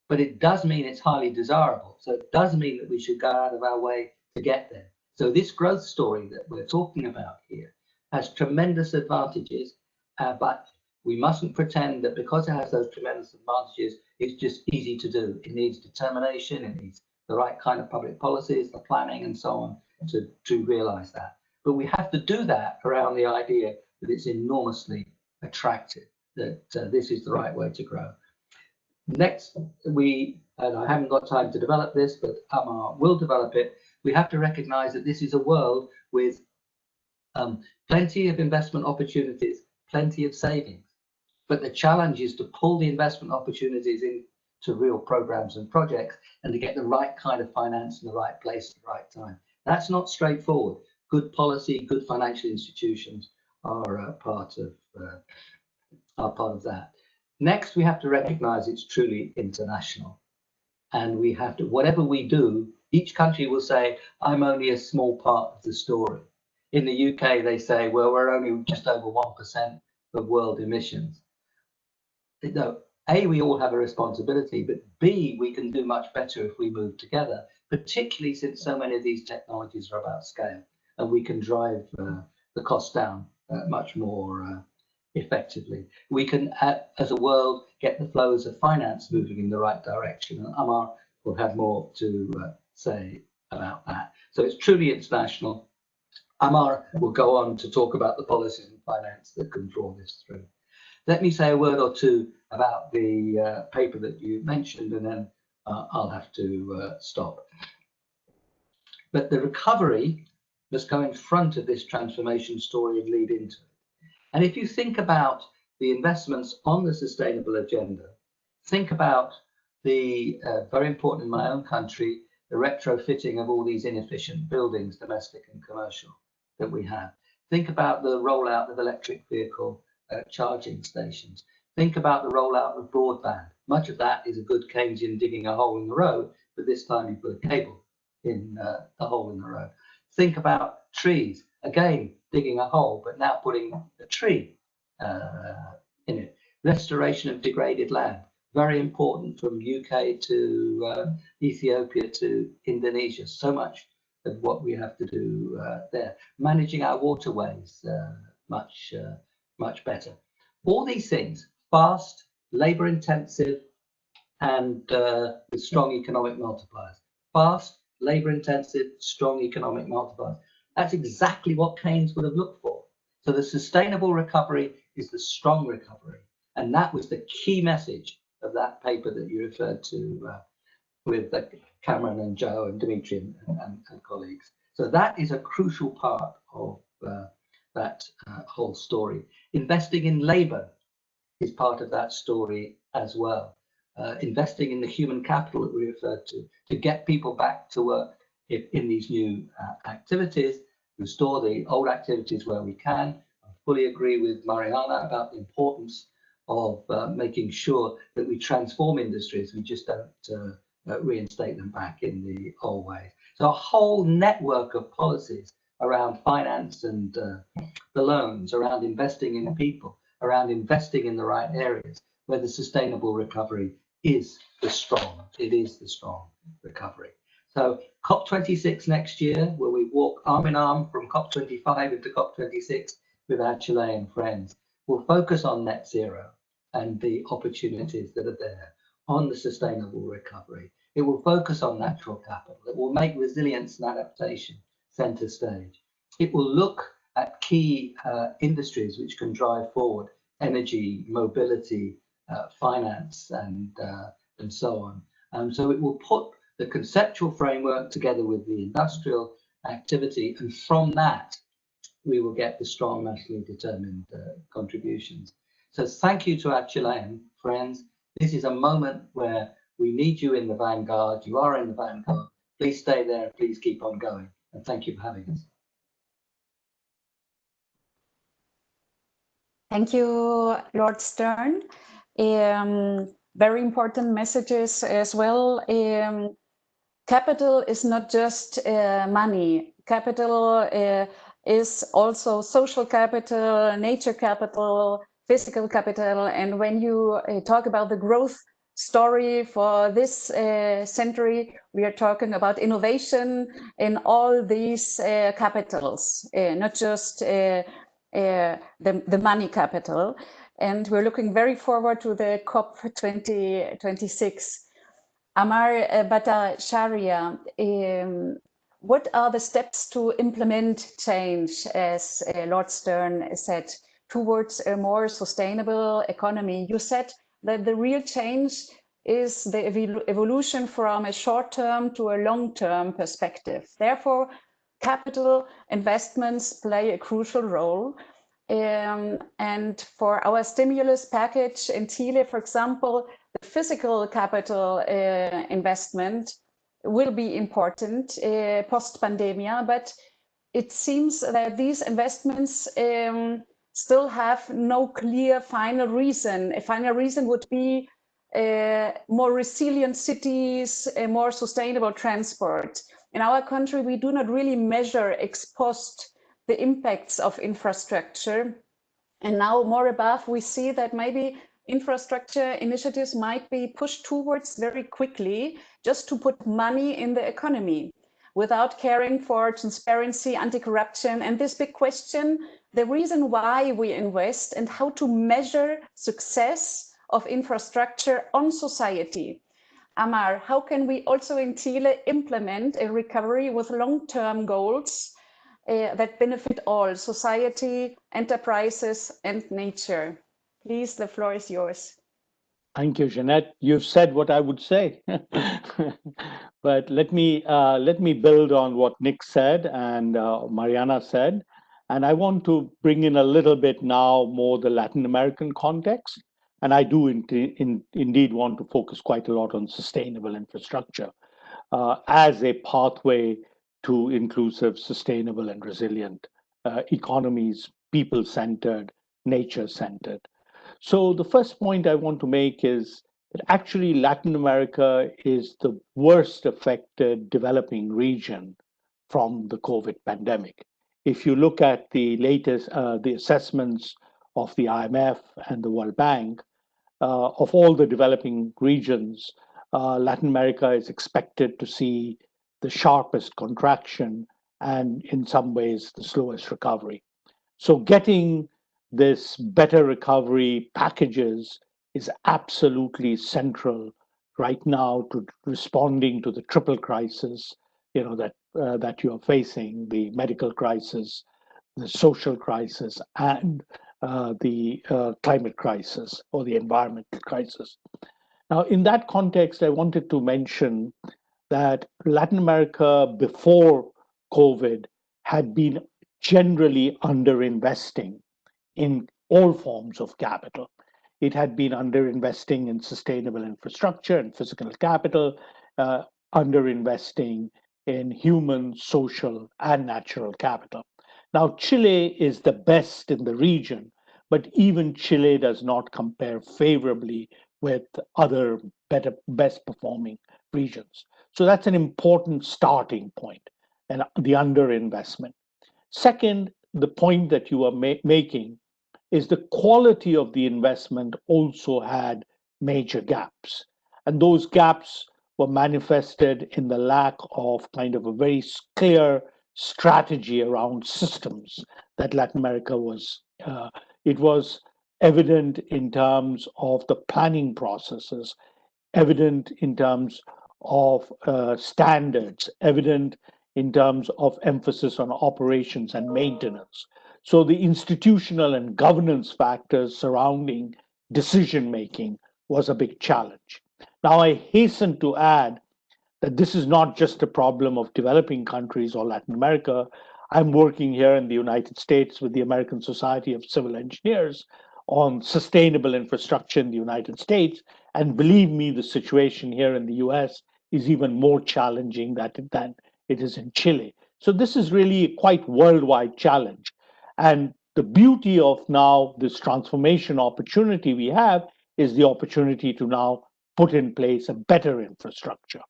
but it does mean it's highly desirable. So it does mean that we should go out of our way to get there. So this growth story that we're talking about here has tremendous advantages, but we mustn't pretend that because it has those tremendous advantages, it's just easy to do. It needs determination, it needs the right kind of public policies, the planning and so on to realize that. But we have to do that around the idea that it's enormously attractive, that this is the right way to grow. Next, and I haven't got time to develop this, but Amar will develop it, we have to recognize that this is a world with plenty of investment opportunities, plenty of savings. But the challenge is to pull the investment opportunities into real programs and projects and to get the right kind of finance in the right place at the right time. That's not straightforward. Good policy, good financial institutions are part of that. Next, we have to recognize it's truly international. And we have to, whatever we do, each country will say, I'm only a small part of the story. In the UK, they say, well, we're only just over 1% of world emissions. No, A, we all have a responsibility, but B, we can do much better if we move together, particularly since so many of these technologies are about scale, and we can drive the cost down much more effectively. We can, as a world, get the flows of finance moving in the right direction, and Amar will have more to say about that. So it's truly international. Amar will go on to talk about the policies and finance that can draw this through. Let me say a word or two about the paper that you mentioned, and then I'll have to stop. But the recovery must go in front of this transformation story and lead into it. And if you think about the investments on the sustainable agenda, think about the very important in my own country, the retrofitting of all these inefficient buildings, domestic and commercial, that we have. Think about the rollout of electric vehicle charging stations. Think about the rollout of broadband. Much of that is a good Keynesian digging a hole in the road, but this time you put a cable in the hole in the road. Think about trees. Again, digging a hole, but now putting a tree in it. Restoration of degraded land. Very important from UK to Ethiopia to Indonesia. So much of what we have to do there. Managing our waterways much better. All these things, fast, labor intensive, and with strong economic multipliers. Fast, labor intensive, strong economic multipliers. That's exactly what Keynes would have looked for. So the sustainable recovery is the strong recovery. And that was the key message of that paper that you referred to with Cameron and Joe and Dimitri and colleagues. So that is a crucial part of that whole story. Investing in labor is part of that story as well. Investing in the human capital that we referred to get people back to work in these new activities, restore the old activities where we can. I fully agree with Mariana about the importance of making sure that we transform industries. We just don't reinstate them back in the old ways. So a whole network of policies around finance and the loans, around investing in people, around investing in the right areas, where the sustainable recovery is the strong. It is the strong recovery. So COP26 next year, where we walk arm in arm from COP25 into COP26 with our Chilean friends, will focus on net zero and the opportunities that are there, on the sustainable recovery. It will focus on natural capital. It will make resilience and adaptation center stage. It will look at key industries which can drive forward energy, mobility, finance, and so on. So it will put the conceptual framework together with the industrial activity, and from that, we will get the strong nationally determined contributions. So thank you to our Chilean friends. This is a moment where we need you in the vanguard. You are in the vanguard. Please stay there. Please keep on going. And thank you for having us. Thank you, Lord Stern. Very important messages as well. Capital is not just money. Capital is also social capital, nature capital, physical capital. And when you talk about the growth story for this century, we are talking about innovation in all these capitals, not just the money capital. And we're looking very forward to the COP 2026. Amar Bhattacharya, what are the steps to implement change, as Lord Stern said, towards a more sustainable economy? You said that the real change is the evolution from a short-term to a long-term perspective. Therefore, capital investments play a crucial role. And for our stimulus package in Chile, for example, the physical capital investment will be important post-pandemia, but it seems that these investments still have no clear final reason. A final reason would be more resilient cities, a more sustainable transport. In our country, we do not really measure ex post the impacts of infrastructure. And now more above, we see that maybe infrastructure initiatives might be pushed towards very quickly just to put money in the economy without caring for transparency, anti-corruption, and this big question, the reason why we invest and how to measure success of infrastructure on society. Amar, how can we also in Chile implement a recovery with long-term goals that benefit all, society, enterprises, and nature? Please, the floor is yours. Thank you, Jeanette. You've said what I would say. But let me build on what Nick said and Mariana said. And I want to bring in a little bit now more the Latin American context. And I do indeed want to focus quite a lot on sustainable infrastructure as a pathway to inclusive, sustainable, and resilient economies, people-centered, nature-centered. So the first point I want to make is that actually Latin America is the worst affected developing region from the COVID pandemic. If you look at the latest, the assessments of the IMF and the World Bank, of all the developing regions, Latin America is expected to see the sharpest contraction and in some ways the slowest recovery. So getting this better recovery packages is absolutely central right now to responding to the triple crisis, that you are facing: the medical crisis, the social crisis, and the climate crisis or the environmental crisis. Now, in that context, I wanted to mention that Latin America before COVID had been generally underinvesting in all forms of capital. It had been underinvesting in sustainable infrastructure and physical capital, underinvesting in human, social, and natural capital. Now, Chile is the best in the region, but even Chile does not compare favorably with other best performing regions. So that's an important starting point, and the underinvestment. Second, the point that you are making is the quality of the investment also had major gaps. And those gaps were manifested in the lack of kind of a very clear strategy around systems that Latin America was. It was evident in terms of the planning processes, evident in terms of standards, evident in terms of emphasis on operations and maintenance. So the institutional and governance factors surrounding decision making was a big challenge. Now, I hasten to add that this is not just a problem of developing countries or Latin America. I'm working here in the United States with the American Society of Civil Engineers on sustainable infrastructure in the United States. And believe me, the situation here in the US is even more challenging than it is in Chile. So this is really a quite worldwide challenge. And the beauty of now this transformation opportunity we have is the opportunity to now put in place a better infrastructure.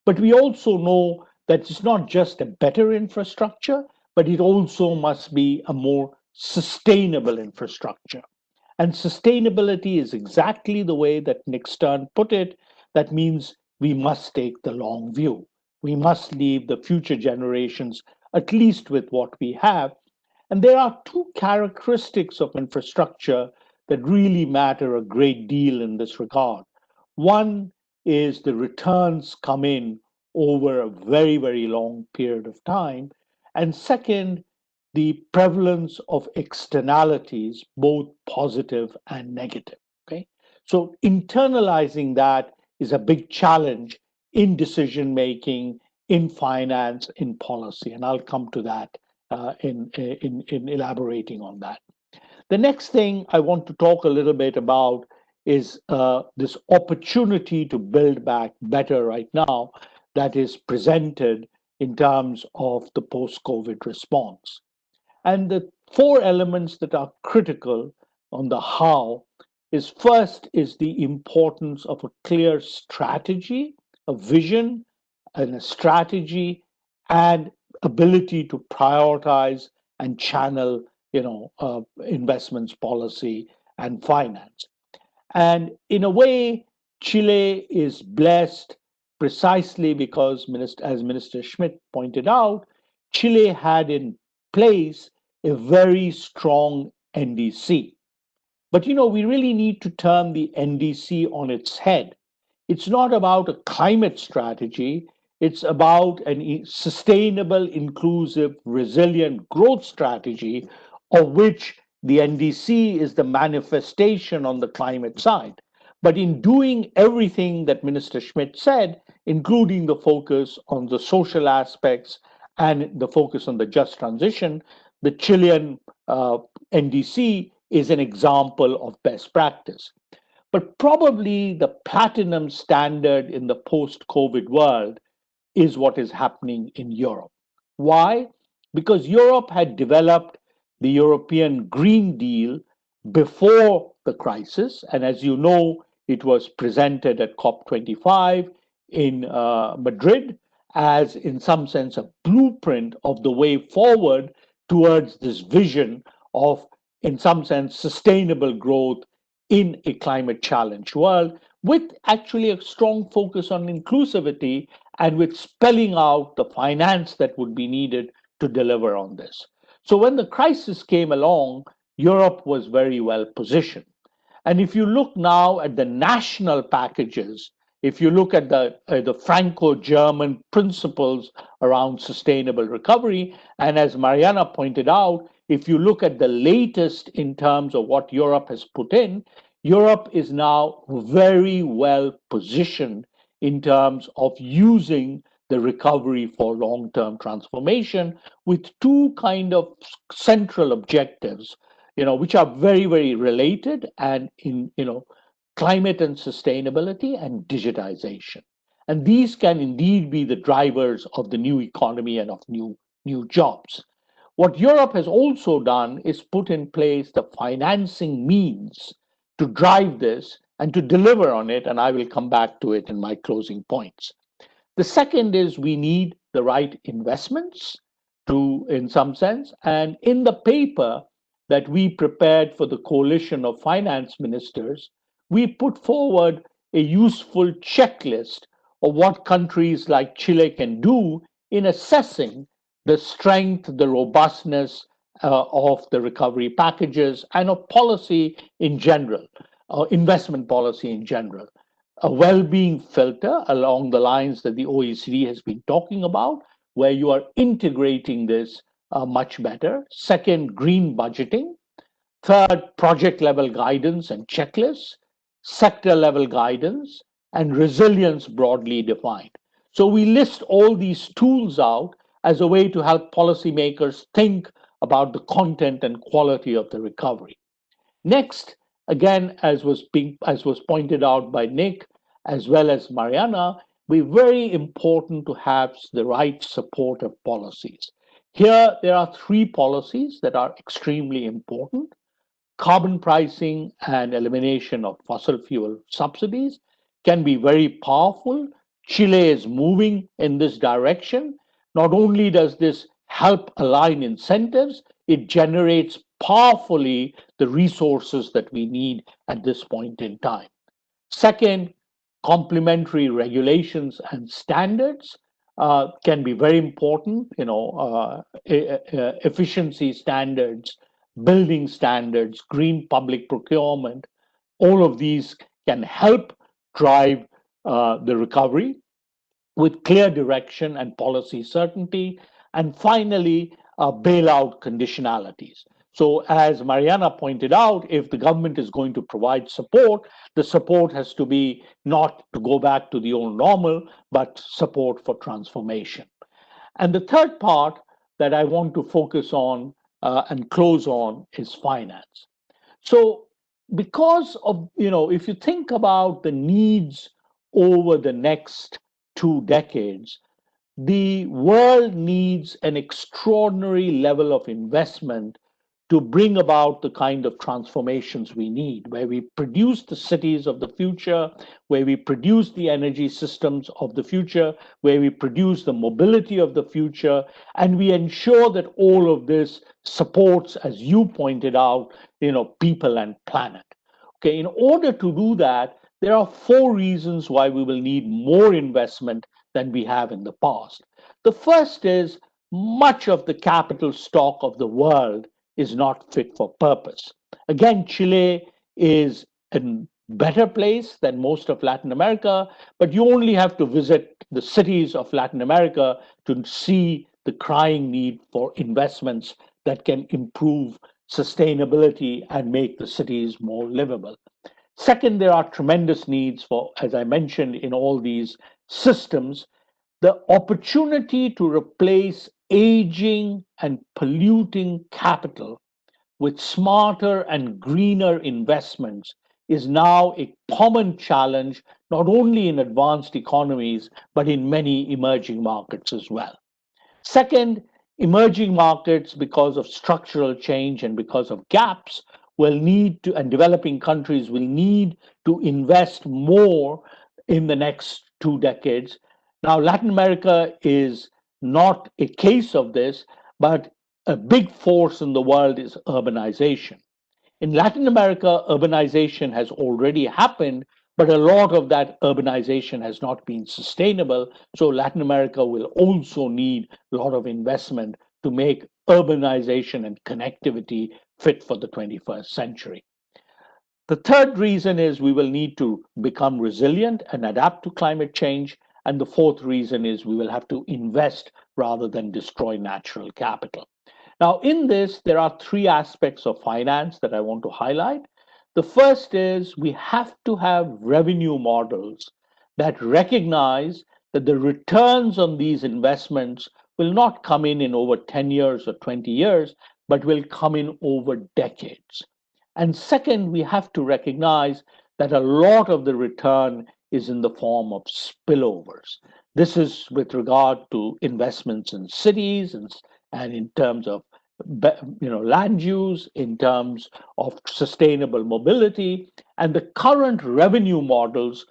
But we also know that it's not just a better infrastructure, but it also must be a more sustainable infrastructure. And sustainability is exactly the way that Nick Stern put it. That means we must take the long view. We must leave the future generations at least with what we have. And there are two characteristics of infrastructure that really matter a great deal in this regard. One is the returns come in over a very, very long period of time. And second, the prevalence of externalities, both positive and negative. Okay, so internalizing that is a big challenge in decision making, in finance, in policy, and I'll come to that in elaborating on that. The next thing I want to talk a little bit about is this opportunity to build back better right now that is presented in terms of the post-COVID response. And the four elements that are critical on the how is first is the importance of a clear strategy, a vision, and a strategy, and ability to prioritize and channel, investments, policy, and finance. And in a way, Chile is blessed precisely because, as Minister Schmidt pointed out, Chile had in place a very strong NDC. But we really need to turn the NDC on its head. It's not about a climate strategy, it's about a sustainable, inclusive, resilient growth strategy, of which the NDC is the manifestation on the climate side. But in doing everything that Minister Schmidt said, including the focus on the social aspects and the focus on the just transition, the Chilean NDC is an example of best practice. But probably the platinum standard in the post-COVID world is what is happening in Europe. Why? Because Europe had developed the European Green Deal before the crisis. And as you know, it was presented at COP25 in Madrid as, in some sense, a blueprint of the way forward towards this vision of, in some sense, sustainable growth in a climate challenged world, with actually a strong focus on inclusivity and with spelling out the finance that would be needed to deliver on this. So when the crisis came along, Europe was very well positioned. And if you look now at the national packages, if you look at the Franco-German principles around sustainable recovery, and as Mariana pointed out, if you look at the latest in terms of what Europe has put in, Europe is now very well positioned in terms of using the recovery for long-term transformation with two kind of central objectives, which are very, very related, and in, climate and sustainability and digitization. And these can indeed be the drivers of the new economy and of new jobs. What Europe has also done is put in place the financing means to drive this and to deliver on it, and I will come back to it in my closing points. The second is we need the right investments in some sense, and in the paper that we prepared for the coalition of finance ministers, we put forward a useful checklist of what countries like Chile can do in assessing the strength, the robustness of the recovery packages and of policy in general, investment policy in general. A well-being filter along the lines that the OECD has been talking about, where you are integrating this much better. Second, green budgeting. Third, project level guidance and checklists, sector level guidance, and resilience broadly defined. So we list all these tools out as a way to help policymakers think about the content and quality of the recovery. Next, again, as was pointed out by Nick, as well as Mariana, we're very important to have the right supportive policies. Here, there are three policies that are extremely important. Carbon pricing and elimination of fossil fuel subsidies can be very powerful. Chile is moving in this direction. Not only does this help align incentives, it generates powerfully the resources that we need at this point in time. Second, complementary regulations and standards can be very important. Efficiency standards, building standards, green public procurement, all of these can help drive the recovery with clear direction and policy certainty. And finally, bailout conditionalities. So as Mariana pointed out, if the government is going to provide support, the support has to be not to go back to the old normal, but support for transformation. And the third part that I want to focus on and close on is finance. So because of, if you think about the needs over the next 2 decades, the world needs an extraordinary level of investment to bring about the kind of transformations we need, where we produce the cities of the future, where we produce the energy systems of the future, where we produce the mobility of the future, and we ensure that all of this supports, as you pointed out, people and planet. Okay, in order to do that, there are 4 reasons why we will need more investment than we have in the past. The first is much of the capital stock of the world is not fit for purpose. Again, Chile is a better place than most of Latin America, but you only have to visit the cities of Latin America to see the crying need for investments that can improve sustainability and make the cities more livable. Second, there are tremendous needs for, as I mentioned, in all these systems, the opportunity to replace aging and polluting capital with smarter and greener investments is now a common challenge, not only in advanced economies, but in many emerging markets as well. Second, emerging markets, because of structural change and because of gaps, will need to, and developing countries will need to invest more in the next 2 decades. Now, Latin America is not a case of this, but a big force in the world is urbanization. In Latin America, urbanization has already happened, but a lot of that urbanization has not been sustainable. So Latin America will also need a lot of investment to make urbanization and connectivity fit for the 21st century. The third reason is we will need to become resilient and adapt to climate change. And the fourth reason is we will have to invest rather than destroy natural capital. Now, in this, there are 3 aspects of finance that I want to highlight. The first is we have to have revenue models that recognize that the returns on these investments will not come in over 10 years or 20 years, but will come in over decades. And second, we have to recognize that a lot of the return is in the form of spillovers. This is with regard to investments in cities and in terms of land use, in terms of sustainable mobility, and the current revenue models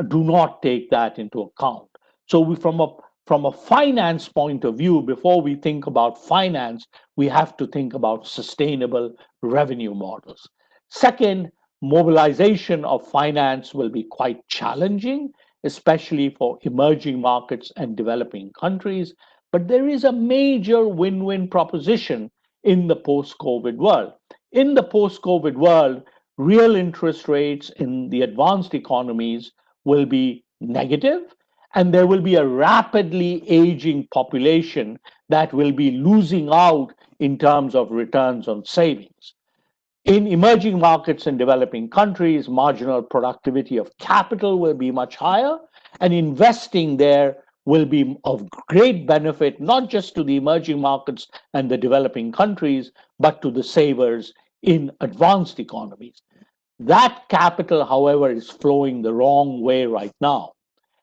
do not take that into account. So from a finance point of view, before we think about finance, we have to think about sustainable revenue models. Second, mobilization of finance will be quite challenging, especially for emerging markets and developing countries. But there is a major win-win proposition in the post-COVID world. In the post-COVID world, real interest rates in the advanced economies will be negative, and there will be a rapidly aging population that will be losing out in terms of returns on savings. In emerging markets and developing countries, marginal productivity of capital will be much higher, and investing there will be of great benefit, not just to the emerging markets and the developing countries, but to the savers in advanced economies. That capital, however, is flowing the wrong way right now.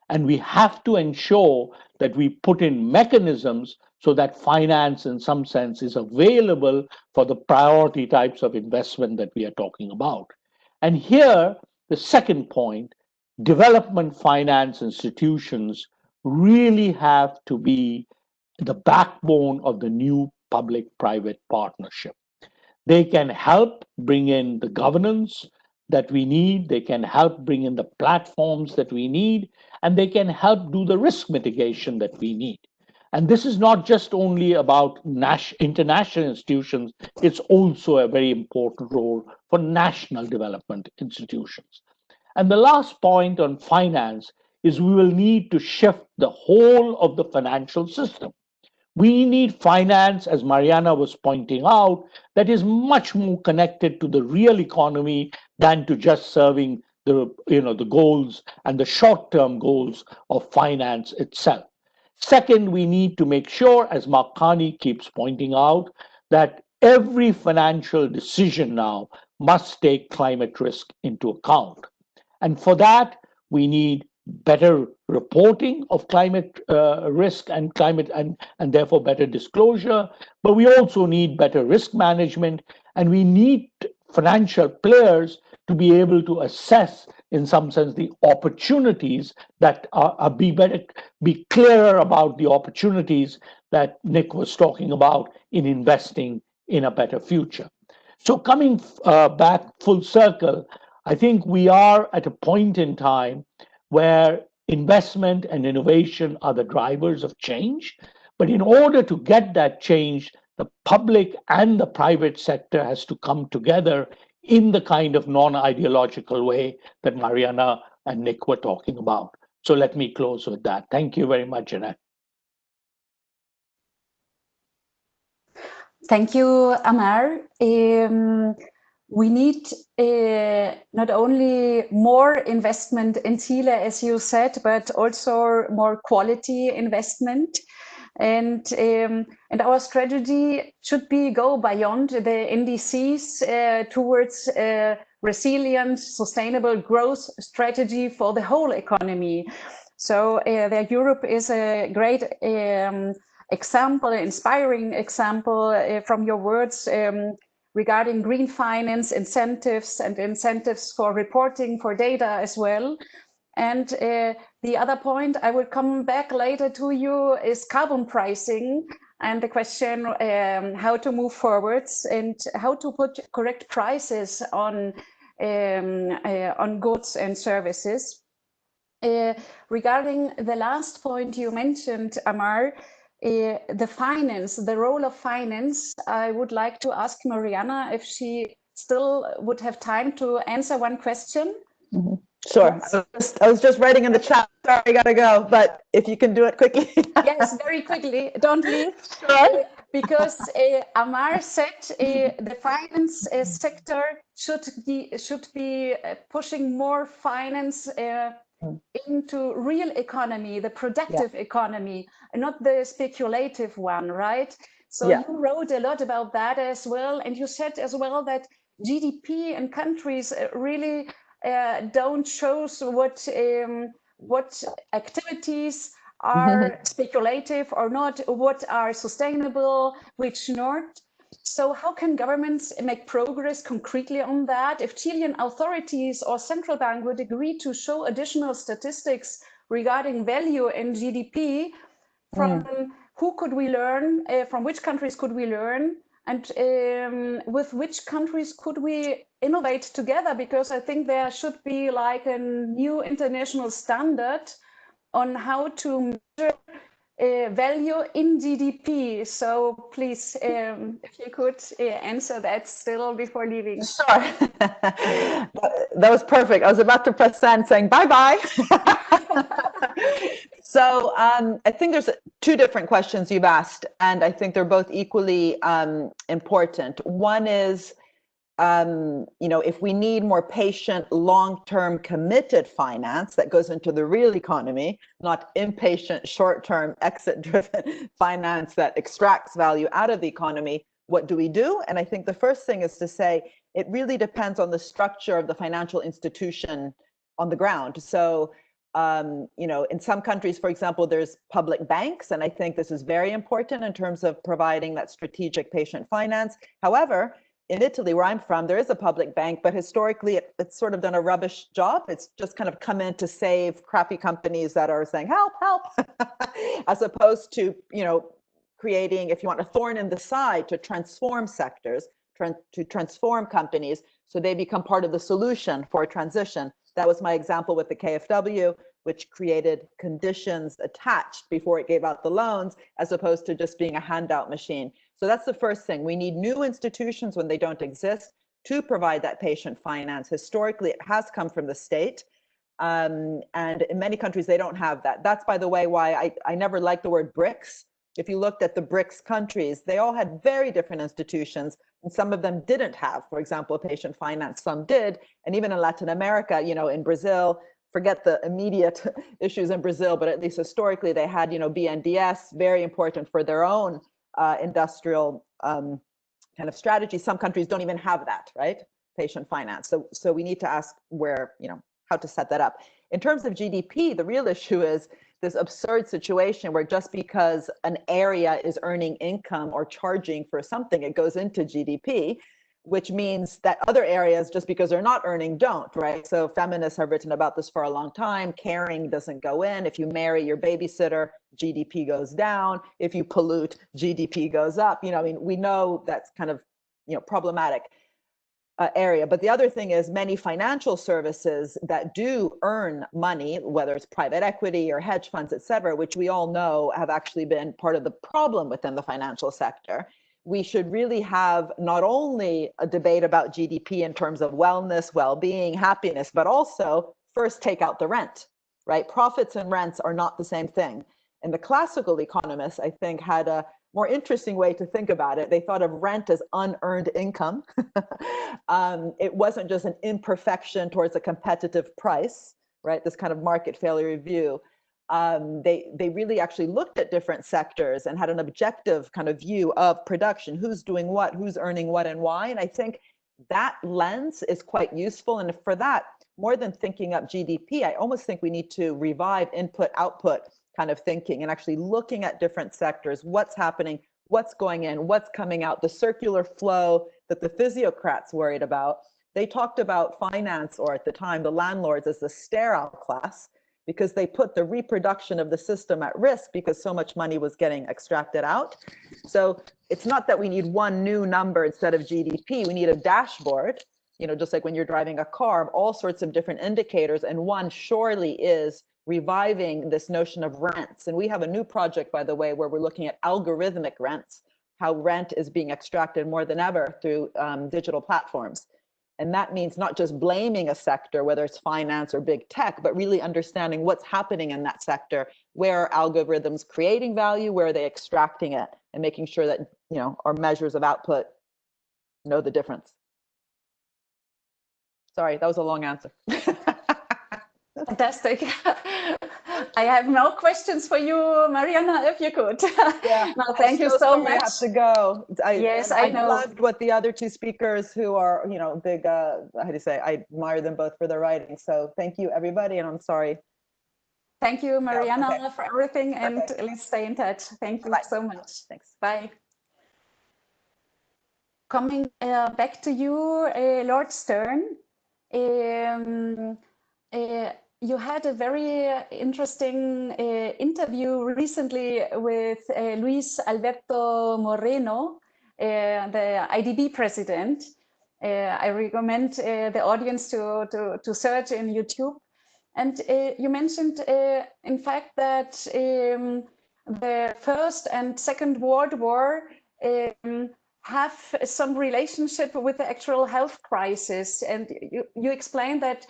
And we have to ensure that we put in mechanisms so that finance, in some sense, is available for the priority types of investment that we are talking about. And here, the second point, development finance institutions really have to be the backbone of the new public-private partnership. They can help bring in the governance that we need, they can help bring in the platforms that we need, and they can help do the risk mitigation that we need. And this is not just only about international institutions, it's also a very important role for national development institutions. And the last point on finance is we will need to shift the whole of the financial system. We need finance, as Mariana was pointing out, that is much more connected to the real economy than to just serving the goals and the short-term goals of finance itself. Second, we need to make sure, as Mark Carney keeps pointing out, that every financial decision now must take climate risk into account. And for that, we need better reporting of climate risk and climate and therefore better disclosure. But we also need better risk management, and we need financial players to be able to assess, in some sense, the opportunities that be clearer about the opportunities that Nick was talking about in investing in a better future. So coming back full circle, I think we are at a point in time where investment and innovation are the drivers of change. But in order to get that change, the public and the private sector has to come together in the kind of non-ideological way that Mariana and Nick were talking about. So let me close with that. Thank you very much, Jeanette. Thank you, Amar. We need not only more investment in Chile, as you said, but also more quality investment. And our strategy should go beyond the indices towards resilient, sustainable growth strategy for the whole economy. So that Europe is a great example, inspiring example from your words regarding green finance incentives and incentives for reporting, for data as well. And the other point I will come back later to you is carbon pricing and the question how to move forwards and how to put correct prices on goods and services. Regarding the last point you mentioned, Amar, the role of finance, I would like to ask Mariana if she still would have time to answer one question. Mm-hmm. Sure. Yes. I was just writing in the chat. Sorry, I gotta go. But if you can do it quickly. Yes, very quickly. Don't leave. Sure. Because Amar said the finance sector should be pushing more finance into real economy, the productive economy, and not the speculative one, right? So you wrote a lot about that as well, and you said as well that GDP in countries really don't show what activities are speculative or not, what are sustainable, which not. So how can governments make progress concretely on that? If Chilean authorities or central bank would agree to show additional statistics regarding value in GDP, from who could we learn, from which countries could we learn, and with which countries could we innovate together? Because I think there should be like a new international standard on how to measure value in GDP. So please, if you could answer that still before leaving. Sure. That was perfect. I was about to press send saying bye-bye. So I think there's two different questions you've asked, and I think they're both equally important. One is, if we need more patient, long-term committed finance that goes into the real economy, not impatient, short-term, exit-driven finance that extracts value out of the economy, what do we do? And I think the first thing is to say, it really depends on the structure of the financial institution on the ground. So, in some countries, for example, there's public banks, and I think this is very important in terms of providing that strategic patient finance. However, in Italy, where I'm from, there is a public bank, but historically it's sort of done a rubbish job. It's just kind of come in to save crappy companies that are saying, help, help, as opposed to, creating, if you want, a thorn in the side to transform sectors, to transform companies so they become part of the solution for a transition. That was my example with the KfW, which created conditions attached before it gave out the loans, as opposed to just being a handout machine. So that's the first thing. We need new institutions when they don't exist to provide that patient finance. Historically, it has come from the state. And in many countries, they don't have that. That's, by the way, why I never liked the word BRICS. If you looked at the BRICS countries, they all had very different institutions, and some of them didn't have, for example, patient finance, some did. And even in Latin America, in Brazil, forget the immediate issues in Brazil, but at least historically they had, BNDES, very important for their own industrial kind of strategy. Some countries don't even have that, right? Patient finance. So we need to ask where, how to set that up. In terms of GDP, the real issue is this absurd situation where just because an area is earning income or charging for something, it goes into GDP, which means that other areas, just because they're not earning, don't, right? So feminists have written about this for a long time. Caring doesn't go in. If you marry your babysitter, GDP goes down. If you pollute, GDP goes up. We know that's kind of, problematic area. But the other thing is many financial services that do earn money, whether it's private equity or hedge funds, et cetera, which we all know have actually been part of the problem within the financial sector. We should really have not only a debate about GDP in terms of wellness, well-being, happiness, but also first take out the rent, right? Profits and rents are not the same thing. And the classical economists, I think, had a more interesting way to think about it. They thought of rent as unearned income. It wasn't just an imperfection towards a competitive price, right? This kind of market failure view. They really actually looked at different sectors and had an objective kind of view of production, who's doing what, who's earning what and why. And I think that lens is quite useful. And for that, more than thinking up GDP, I almost think we need to revive input-output kind of thinking and actually looking at different sectors, what's happening, what's going in, what's coming out, the circular flow that the physiocrats worried about. They talked about finance, or at the time, the landlords, as the sterile class, because they put the reproduction of the system at risk because so much money was getting extracted out. So it's not that we need one new number instead of GDP, we need a dashboard, just like when you're driving a car, all sorts of different indicators, and one surely is reviving this notion of rents. And we have a new project, by the way, where we're looking at algorithmic rents, how rent is being extracted more than ever through digital platforms. And that means not just blaming a sector, whether it's finance or big tech, but really understanding what's happening in that sector. Where are algorithms creating value? Where are they extracting it? And making sure that, our measures of output know the difference. Sorry, that was a long answer. Fantastic. I have no questions for you, Mariana, if you could. Yeah. No, thank you so much. I have to go. I know. Loved what the other two speakers who are, big, how do you say, I admire them both for their writing. So thank you, everybody. And I'm sorry. Thank you, Mariana, yeah, okay. for everything. And let's stay in touch. Thank you so much. Thanks. Bye. coming back to you, Lord Stern. You had a very interesting interview recently with Luis Alberto Moreno, the IDB president. I recommend the audience to search in YouTube. And you mentioned, in fact, that the First and Second World War have some relationship with the actual health crisis. And you explained that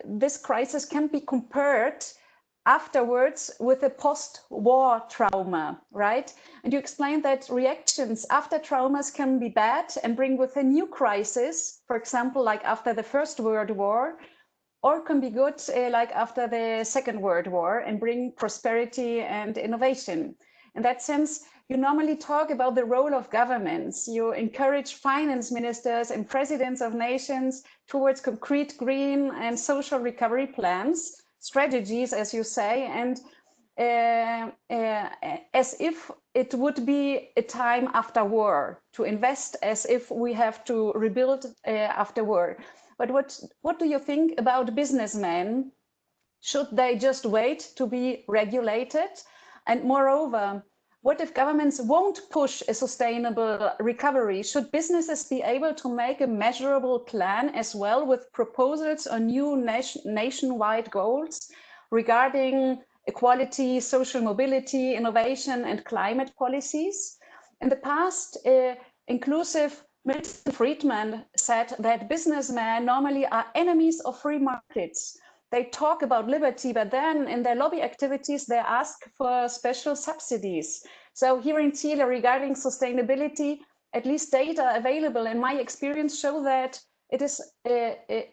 this crisis can be compared afterwards with a post-war trauma, right? And you explained that reactions after traumas can be bad and bring with a new crisis, for example, like after the First World War, or can be good, like after the Second World War, and bring prosperity and innovation. In that sense, you normally talk about the role of governments. You encourage finance ministers and presidents of nations towards concrete green and social recovery plans, strategies, as you say, and as if it would be a time after war, to invest as if we have to rebuild after war. But what do you think about businessmen? Should they just wait to be regulated? And moreover, what if governments won't push a sustainable recovery? Should businesses be able to make a measurable plan as well, with proposals on new nationwide goals regarding equality, social mobility, innovation, and climate policies? In the past, inclusive Milton Friedman said that businessmen normally are enemies of free markets. They talk about liberty, but then in their lobby activities, they ask for special subsidies. So here in Chile, regarding sustainability, at least data available in my experience show that it is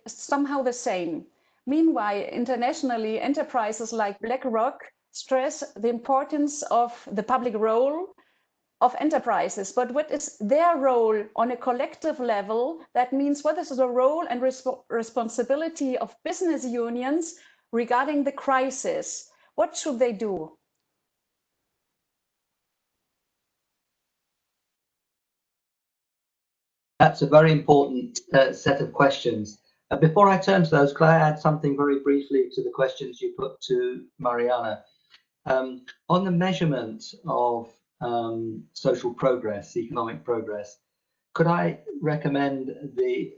somehow the same. Meanwhile, internationally, enterprises like BlackRock stress the importance of the public role of enterprises, but what is their role on a collective level? That means what is the role and responsibility of business unions regarding the crisis? What should they do? That's a very important set of questions. Before I turn to those, could I add something very briefly to the questions you put to Mariana? On the measurement of social progress, economic progress, could I recommend the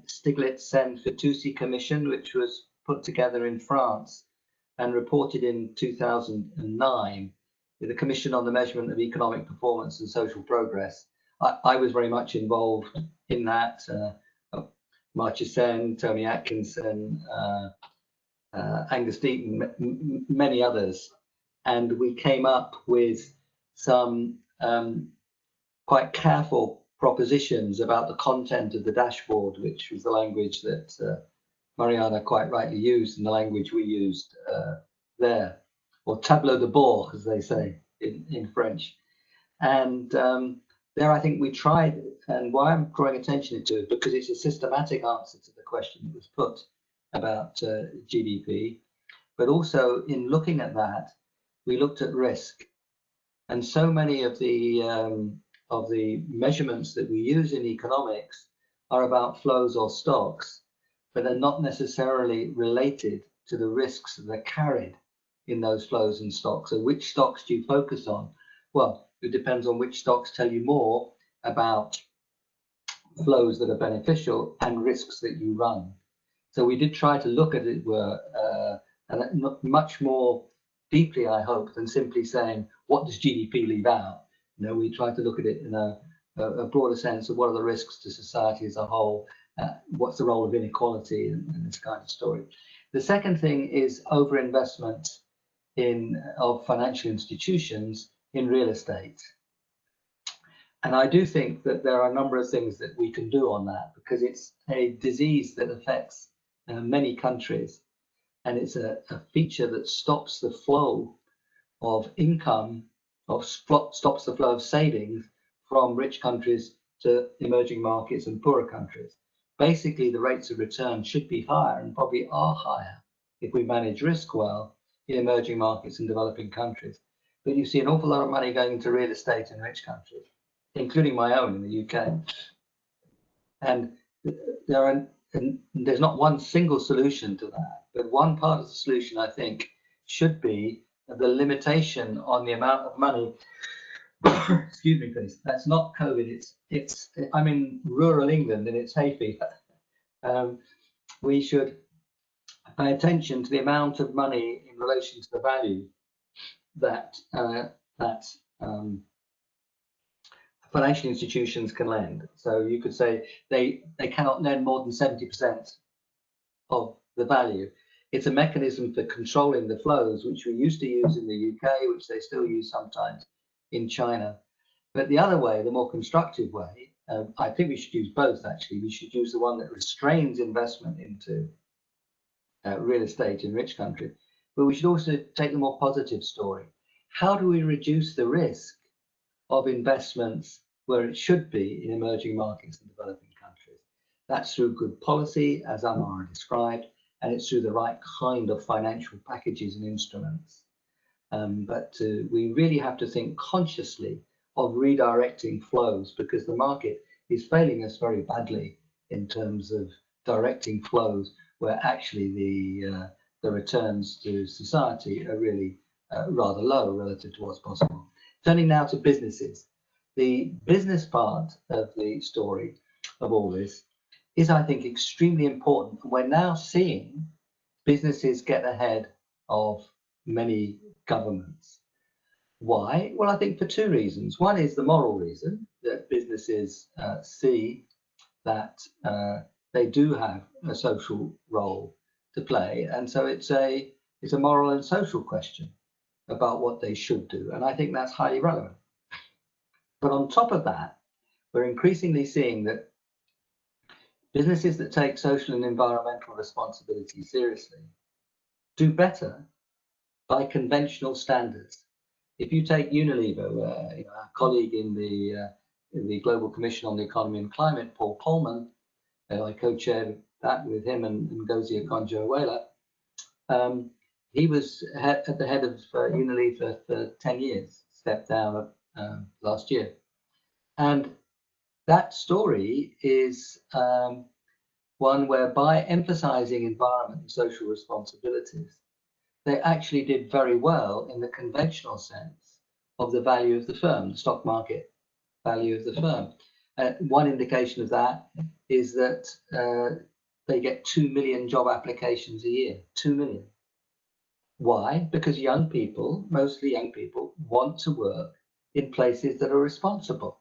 Stiglitz-Sen-Fitoussi Commission, which was put together in France and reported in 2009, the Commission on the Measurement of Economic Performance and Social Progress. I was very much involved in that. Marcia Sen, Tony Atkinson, Angus Deaton, many others. And we came up with some quite careful propositions about the content of the dashboard, which was the language that Mariana quite rightly used, and the language we used there, or tableau de bord, as they say in French. And there I think we tried, and why I'm drawing attention to it, because it's a systematic answer to the question that was put about GDP, but also in looking at that, we looked at risk. And so many of the measurements that we use in economics are about flows or stocks, but they're not necessarily related to the risks that are carried in those flows and stocks. So which stocks do you focus on? Well, it depends on which stocks tell you more about flows that are beneficial and risks that you run. So we did try to look at it much more deeply, I hope, than simply saying, what does GDP leave out? You know, we try to look at it in a broader sense of what are the risks to society as a whole, what's the role of inequality in this kind of story. The second thing is overinvestment of financial institutions in real estate. And I do think that there are a number of things that we can do on that, because it's a disease that affects many countries. And it's a feature that stops the flow of income, stops the flow of savings from rich countries to emerging markets and poorer countries. Basically, the rates of return should be higher, and probably are higher, if we manage risk well in emerging markets and developing countries. But you see an awful lot of money going into real estate in rich countries. including my own in the UK. And there's not one single solution to that, but one part of the solution, I think, should be the limitation on the amount of money. Excuse me, please. That's not COVID. I'm in rural England and it's hay fever. We should pay attention to the amount of money in relation to the value that financial institutions can lend. So you could say they cannot lend more than 70% of the value. It's a mechanism for controlling the flows, which we used to use in the UK, which they still use sometimes in China. But the other way, the more constructive way, I think we should use both actually. We should use the one that restrains investment into real estate in rich countries, but we should also take the more positive story. How do we reduce the risk of investments where it should be in emerging markets and developing countries? That's through good policy, as Amar described, and it's through the right kind of financial packages and instruments. But we really have to think consciously of redirecting flows, because the market is failing us very badly in terms of directing flows where actually the returns to society are really rather low relative to what's possible. Turning now to businesses. The business part of the story of all this is, I think, extremely important. We're now seeing businesses get ahead of many governments. Why? Well, I think for two reasons. One is the moral reason, that businesses see that they do have a social role to play, and so it's a moral and social question about what they should do, and I think that's highly relevant. But on top of that, we're increasingly seeing that businesses that take social and environmental responsibility seriously do better by conventional standards. If you take Unilever, our colleague in the Global Commission on the Economy and Climate, Paul Polman, I co-chaired that with him and Ngozi Okonjo-Iweala. He was at the head of Unilever for 10 years, stepped down last year. And that story is one where, by emphasizing environment and social responsibilities, they actually did very well in the conventional sense of the value of the firm, the stock market value of the firm. One indication of that is that they get 2 million job applications a year, 2 million. Why? Because young people, mostly young people, want to work in places that are responsible.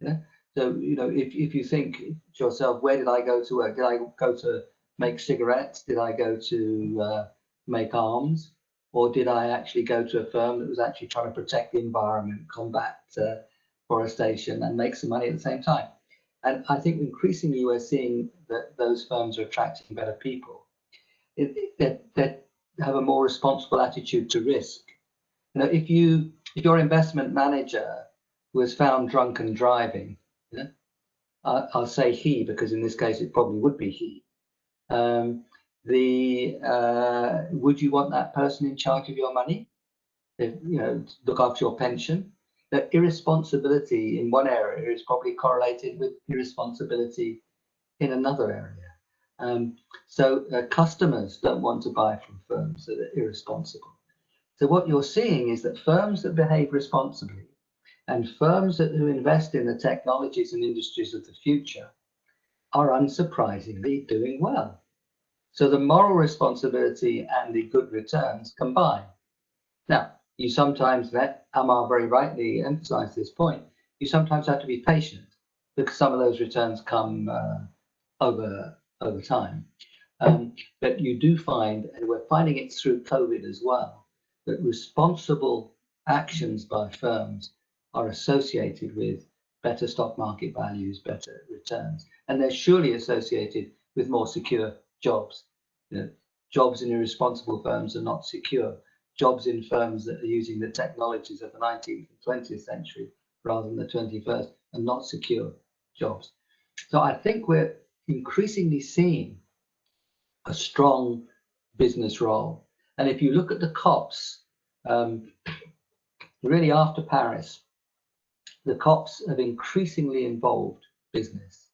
So, if you think to yourself, where did I go to work? Did I go to make cigarettes? Did I go to make arms? Or did I actually go to a firm that was actually trying to protect the environment, combat forestation, and make some money at the same time? And I think increasingly we're seeing that those firms are attracting better people that have a more responsible attitude to risk. If your investment manager was found drunk and driving, I'll say he, because in this case it probably would be he. Would you want that person in charge of your money? Look after your pension? That irresponsibility in one area is probably correlated with irresponsibility in another area. So customers don't want to buy from firms that are irresponsible. So what you're seeing is that firms that behave responsibly and firms who invest in the technologies and industries of the future are unsurprisingly doing well. So the moral responsibility and the good returns combine. Now, you sometimes, Amar very rightly emphasized this point, you sometimes have to be patient because some of those returns come over time. But you do find, and we're finding it through COVID as well, that responsible actions by firms are associated with better stock market values, better returns, and they're surely associated with more secure jobs. Jobs in irresponsible firms are not secure. Jobs in firms that are using the technologies of the 19th and 20th century rather than the 21st are not secure jobs. So I think we're increasingly seeing a strong business role. And if you look at the COPs, really after Paris, the COPs have increasingly involved business.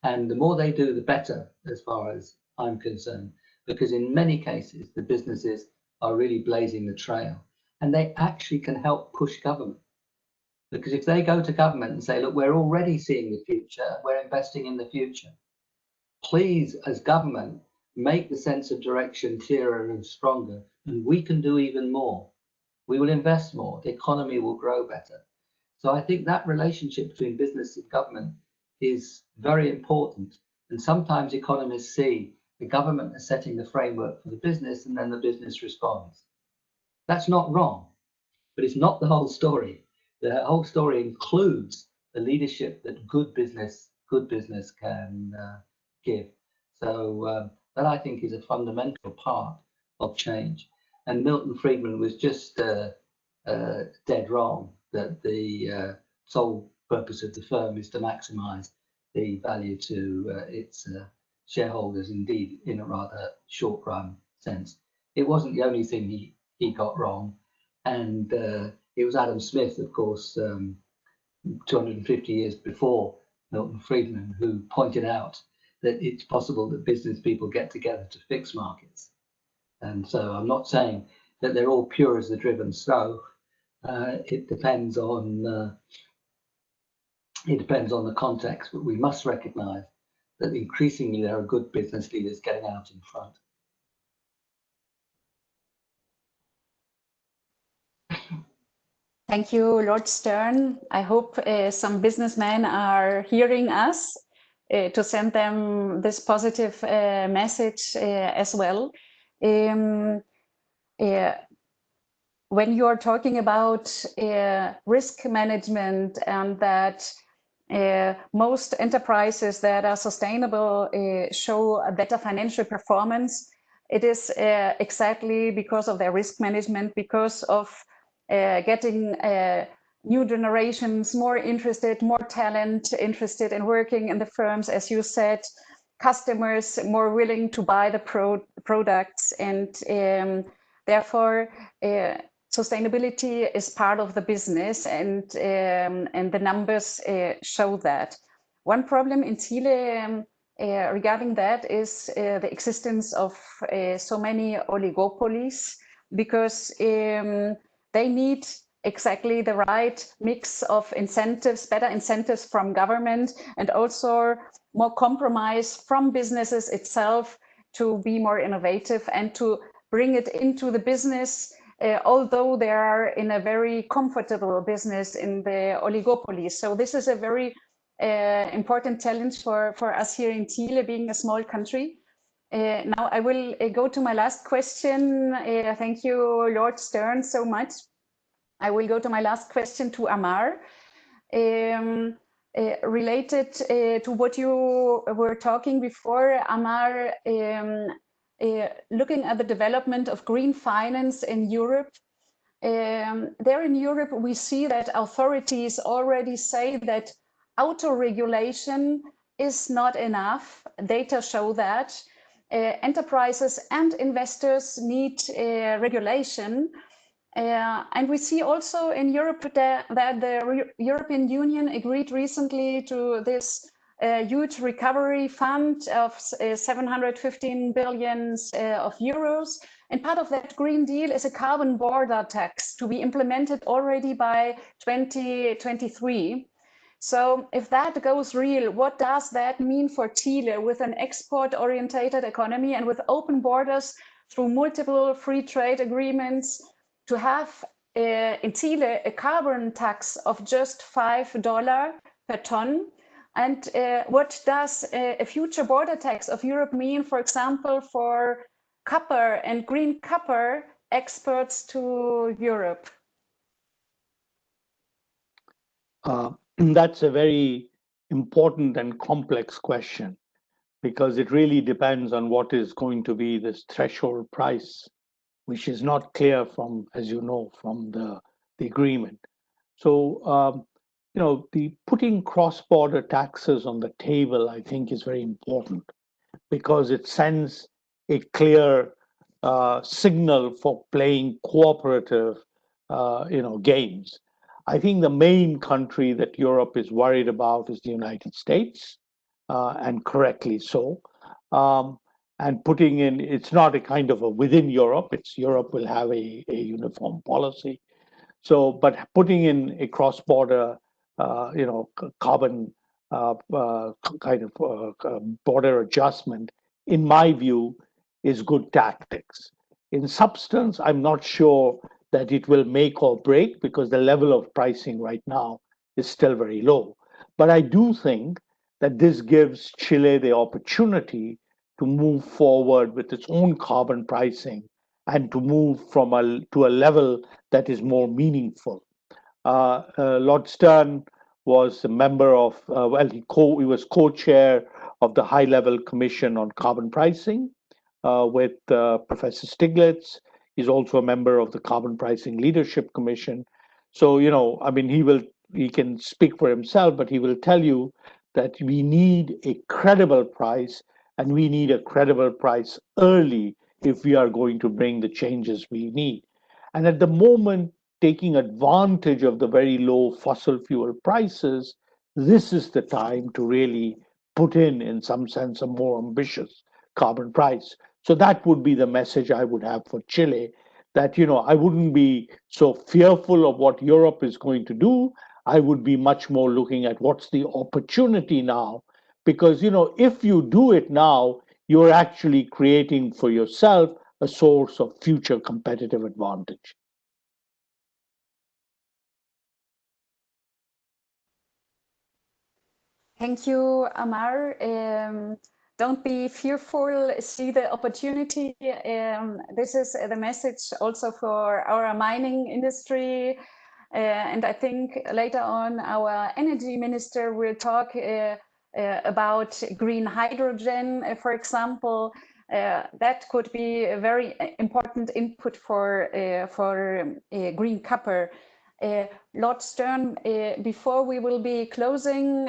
And the more they do, the better, as far as I'm concerned, because in many cases, the businesses are really blazing the trail, and they actually can help push government. Because if they go to government and say, look, we're already seeing the future, we're investing in the future, please, as government, make the sense of direction clearer and stronger, and we can do even more. We will invest more, the economy will grow better. So I think that relationship between business and government is very important. And sometimes economists see the government as setting the framework for the business, and then the business responds. That's not wrong, but it's not the whole story. The whole story includes the leadership that good business can give. So that, I think, is a fundamental part of change. And Milton Friedman was just dead wrong that the sole purpose of the firm is to maximize the value to its shareholders, indeed, in a rather short run sense. It wasn't the only thing he got wrong. And it was Adam Smith, of course, 250 years before Milton Friedman, who pointed out that it's possible that business people get together to fix markets. And so I'm not saying that they're all pure as the driven snow. It depends on the context, but we must recognize that increasingly there are good business leaders getting out in front. Thank you, Lord Stern. I hope some businessmen are hearing us to send them this positive message as well. When you're talking about risk management, and that most enterprises that are sustainable show a better financial performance, it is exactly because of their risk management, because of getting new generations more interested, more talent interested in working in the firms, as you said, customers more willing to buy the products, and therefore sustainability is part of the business, and the numbers show that. One problem in Chile regarding that is the existence of so many oligopolies, because they need exactly the right mix of incentives, better incentives from government, and also more compromise from businesses itself to be more innovative and to bring it into the business, although they are in a very comfortable business in the oligopoly. So this is a very important challenge for us here in Chile, being a small country. Now I will go to my last question. Thank you, Lord Stern, so much. I will go to my last question to Amar, related to what you were talking before, Amar, looking at the development of green finance in Europe. There in Europe, we see that authorities already say that auto-regulation is not enough. Data show that. Enterprises and investors need regulation. And we see also in Europe that the European Union agreed recently to this huge recovery fund of 715 billion of euros. And part of that Green Deal is a carbon border tax to be implemented already by 2023. So if that goes real, what does that mean for Chile with an export-orientated economy and with open borders through multiple free trade agreements, to have in Chile a carbon tax of just $5 per ton? And what does a future border tax of Europe mean, for example, for copper and green copper exports to Europe? That's a very important and complex question, because it really depends on what is going to be this threshold price, which is not clear from, as you know, from the agreement. So, the putting cross-border taxes on the table, I think, is very important, because it sends a clear signal for playing cooperative, games. I think the main country that Europe is worried about is the United States, and correctly so. And putting in, it's not a kind of a within Europe, it's Europe will have a uniform policy. So, but putting in a cross-border, carbon kind of border adjustment, in my view, is good tactics. In substance, I'm not sure that it will make or break because the level of pricing right now is still very low. But I do think that this gives Chile the opportunity to move forward with its own carbon pricing and to move to a level that is more meaningful. Lord Stern was a member of, he was co-chair of the high-level commission on carbon pricing with Professor Stiglitz. He's also a member of the Carbon Pricing Leadership Commission. So, I mean, he can speak for himself, but he will tell you that we need a credible price, and we need a credible price early if we are going to bring the changes we need. And at the moment, taking advantage of the very low fossil fuel prices, this is the time to really put in some sense, a more ambitious carbon price. So that would be the message I would have for Chile, that, I wouldn't be so fearful of what Europe is going to do. I would be much more looking at what's the opportunity now, because, if you do it now, you're actually creating for yourself a source of future competitive advantage. Thank you, Amar. Don't be fearful, see the opportunity. This is the message also for our mining industry. And I think later on our energy minister will talk about green hydrogen, for example. That could be a very important input for green copper. Lord Stern, before we will be closing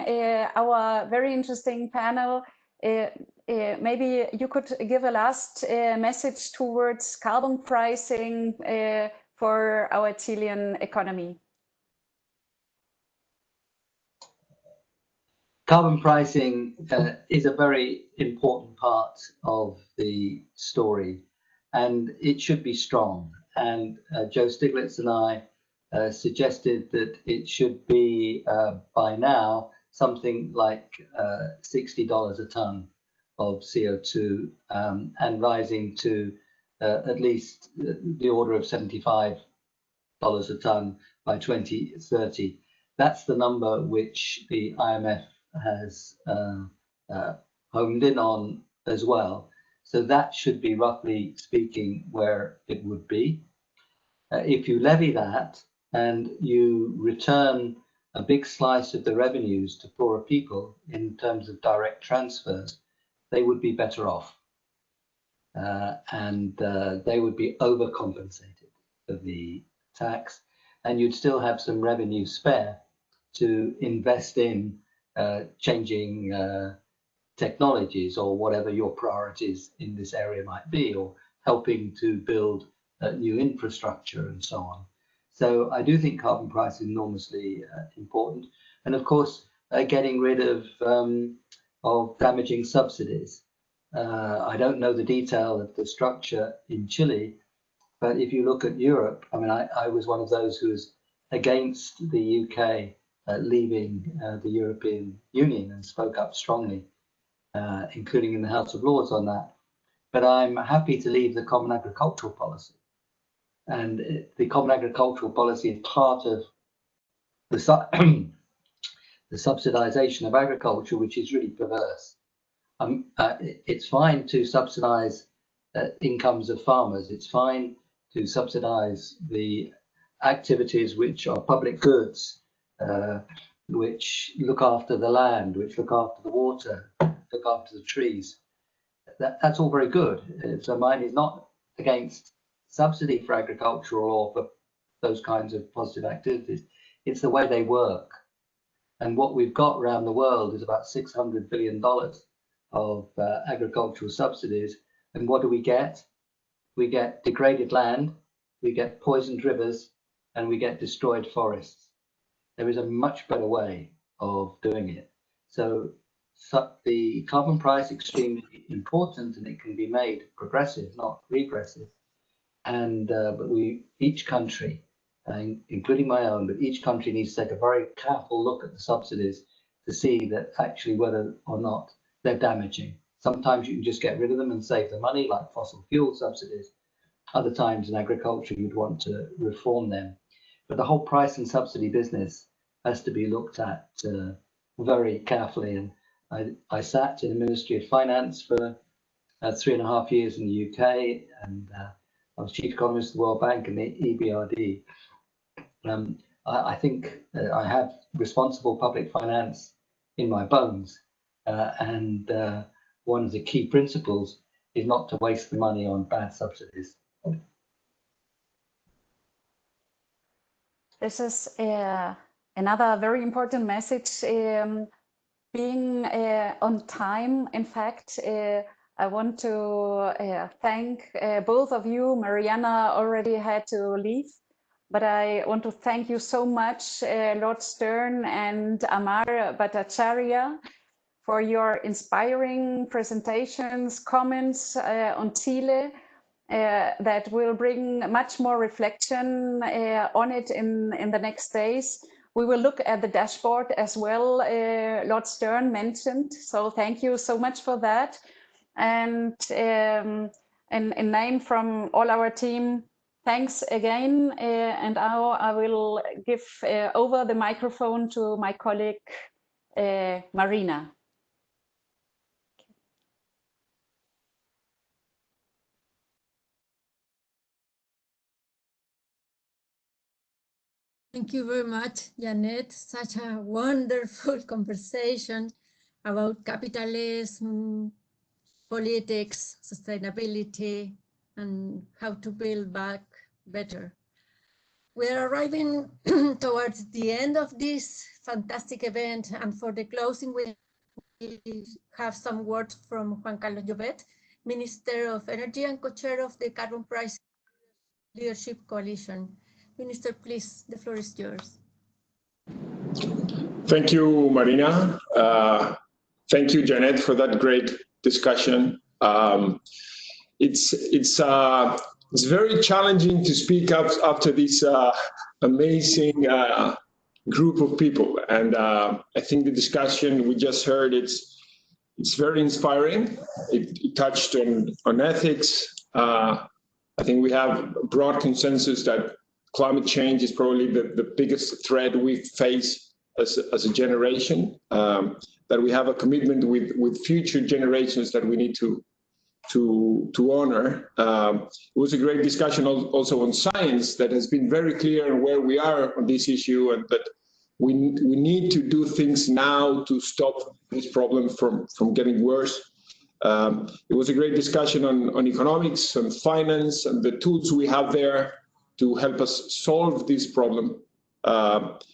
our very interesting panel, maybe you could give a last message towards carbon pricing for our Chilean economy. Carbon pricing is a very important part of the story, and it should be strong. And Joe Stiglitz and I suggested that it should be by now something like $60 a ton of CO2 and rising to at least the order of $75 a ton by 2030. That's the number which the IMF has honed in on as well. So that should be, roughly speaking, where it would be. If you levy that and you return a big slice of the revenues to poorer people in terms of direct transfers, they would be better off. And they would be overcompensated for the tax, and you'd still have some revenue spare to invest in changing technologies or whatever your priorities in this area might be, or helping to build new infrastructure and so on. So I do think carbon price is enormously important. And of course, getting rid of damaging subsidies. I don't know the detail of the structure in Chile, but if you look at Europe, I mean, I was one of those who was against the UK leaving the European Union and spoke up strongly, including in the House of Lords on that. But I'm happy to leave the Common Agricultural Policy. And the Common Agricultural Policy is part of the subsidization of agriculture, which is really perverse. It's fine to subsidize incomes of farmers. It's fine to subsidize the activities which are public goods, which look after the land, which look after the water, look after the trees. That's all very good. So mine is not against subsidy for agricultural or for those kinds of positive activities. It's the way they work. And what we've got around the world is about $600 billion of agricultural subsidies. And what do we get? We get degraded land, we get poisoned rivers, and we get destroyed forests. there is a much better way of doing it. So the carbon price extremely important, and it can be made progressive, not regressive. And but each country, including my own, but each country needs to take a very careful look at the subsidies to see that actually whether or not they're damaging. Sometimes you can just get rid of them and save the money, like fossil fuel subsidies. Other times in agriculture, you'd want to reform them. But the whole price and subsidy business has to be looked at very carefully. And I sat in the Ministry of Finance for 3.5 years in the UK, and I was chief economist of the World Bank and the EBRD. I think I have responsible public finance in my bones, and one of the key principles is not to waste the money on bad subsidies. This is another very important message. Being on time, in fact, I want to thank both of you. Mariana already had to leave, but I want to thank you so much, Lord Stern and Amar Bhattacharya, for your inspiring presentations, comments on Chile that will bring much more reflection on it in the next days. We will look at the dashboard as well, Lord Stern mentioned, so thank you so much for that. And in name from all our team, thanks again. And now I will give over the microphone to my colleague, Marina. Thank you very much, Janet. Such a wonderful conversation about capitalism, politics, sustainability, and how to build back better. We are arriving towards the end of this fantastic event, and for the closing, we have some words from Juan Carlos Llobet, Minister of Energy and co-chair of the Carbon Price Leadership Coalition. Minister, please, the floor is yours. Thank you, Marina. Thank you, Janet, for that great discussion. It's very challenging to speak up after this amazing group of people, and I think the discussion we just heard it's very inspiring. It touched on ethics. I think we have a broad consensus that climate change is probably the biggest threat we face as a generation, that we have a commitment with future generations that we need to honor. It was a great discussion also on science that has been very clear on where we are on this issue, and that we need to do things now to stop this problem from getting worse. It was a great discussion on economics and finance and the tools we have there to help us solve this problem.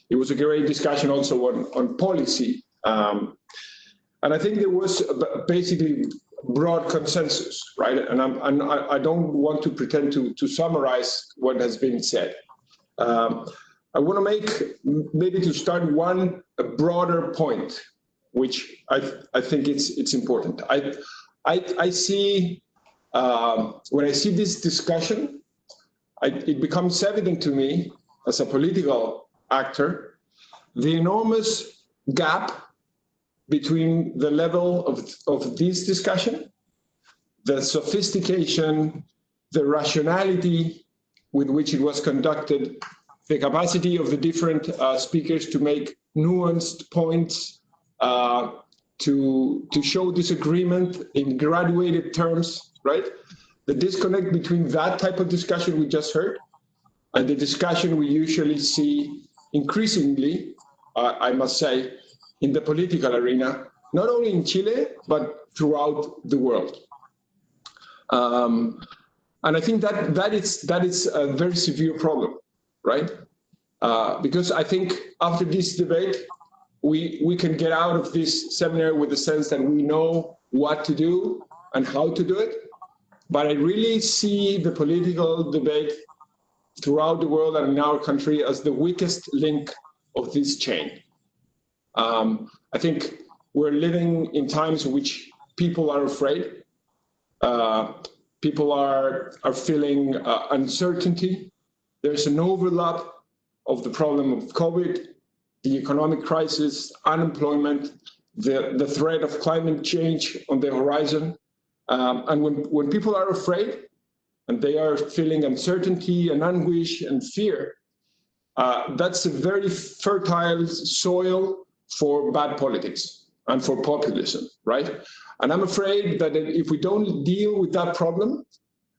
It was a great discussion also on policy. And I think there was basically broad consensus, right? And I don't want to pretend to summarize what has been said. I want to make, maybe to start, a broader point, which I think it's important. I see, when I see this discussion, it becomes evident to me as a political actor, the enormous gap between the level of this discussion, the sophistication, the rationality with which it was conducted, the capacity of the different speakers to make nuanced points, to show disagreement in graduated terms, right? The disconnect between that type of discussion we just heard and the discussion we usually see increasingly, I must say, in the political arena, not only in Chile, but throughout the world. And I think that is a very severe problem, right? Because I think after this debate, we can get out of this seminar with the sense that we know what to do and how to do it. But I really see the political debate throughout the world and in our country as the weakest link of this chain. I think we're living in times in which people are afraid. People are feeling uncertainty. There's an overlap of the problem of COVID, the economic crisis, unemployment, the threat of climate change on the horizon. And when people are afraid and they are feeling uncertainty and anguish and fear, that's a very fertile soil for bad politics and for populism, right? And I'm afraid that if we don't deal with that problem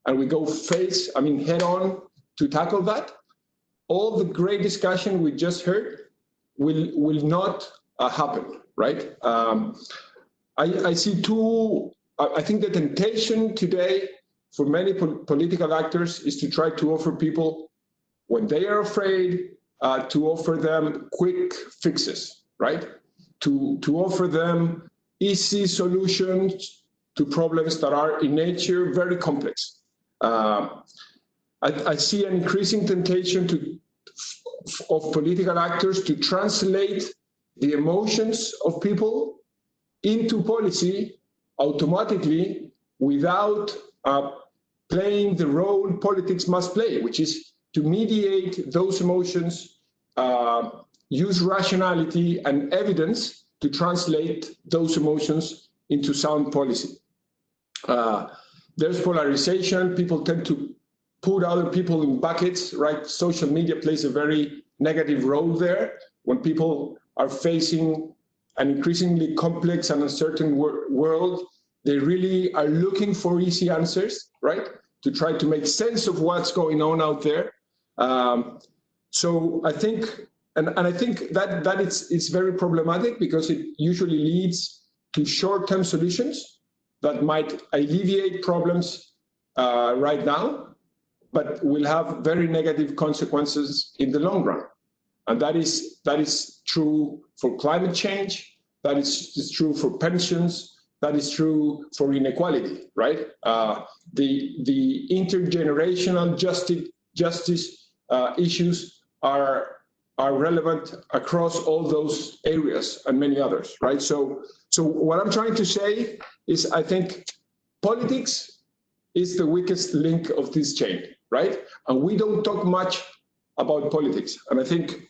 and we go head on to tackle that, all the great discussion we just heard will not happen, right? I see I think the temptation today for many political actors is to try to offer people, when they are afraid, to offer them quick fixes, right? To offer them easy solutions to problems that are in nature very complex. I see an increasing temptation of political actors to translate the emotions of people into policy automatically without playing the role politics must play, which is to mediate those emotions, use rationality and evidence to translate those emotions into sound policy. There's polarization. People tend to put other people in buckets, right? Social media plays a very negative role there. When people are facing an increasingly complex and uncertain world, they really are looking for easy answers, right? To try to make sense of what's going on out there. So I think, and I think that it's very problematic because it usually leads to short-term solutions that might alleviate problems right now, but will have very negative consequences in the long run. And that is true for climate change, that is true for pensions, that is true for inequality, right? The intergenerational justice issues are relevant across all those areas and many others, right? So what I'm trying to say is I think politics is the weakest link of this chain, right? And we don't talk much about politics. And I think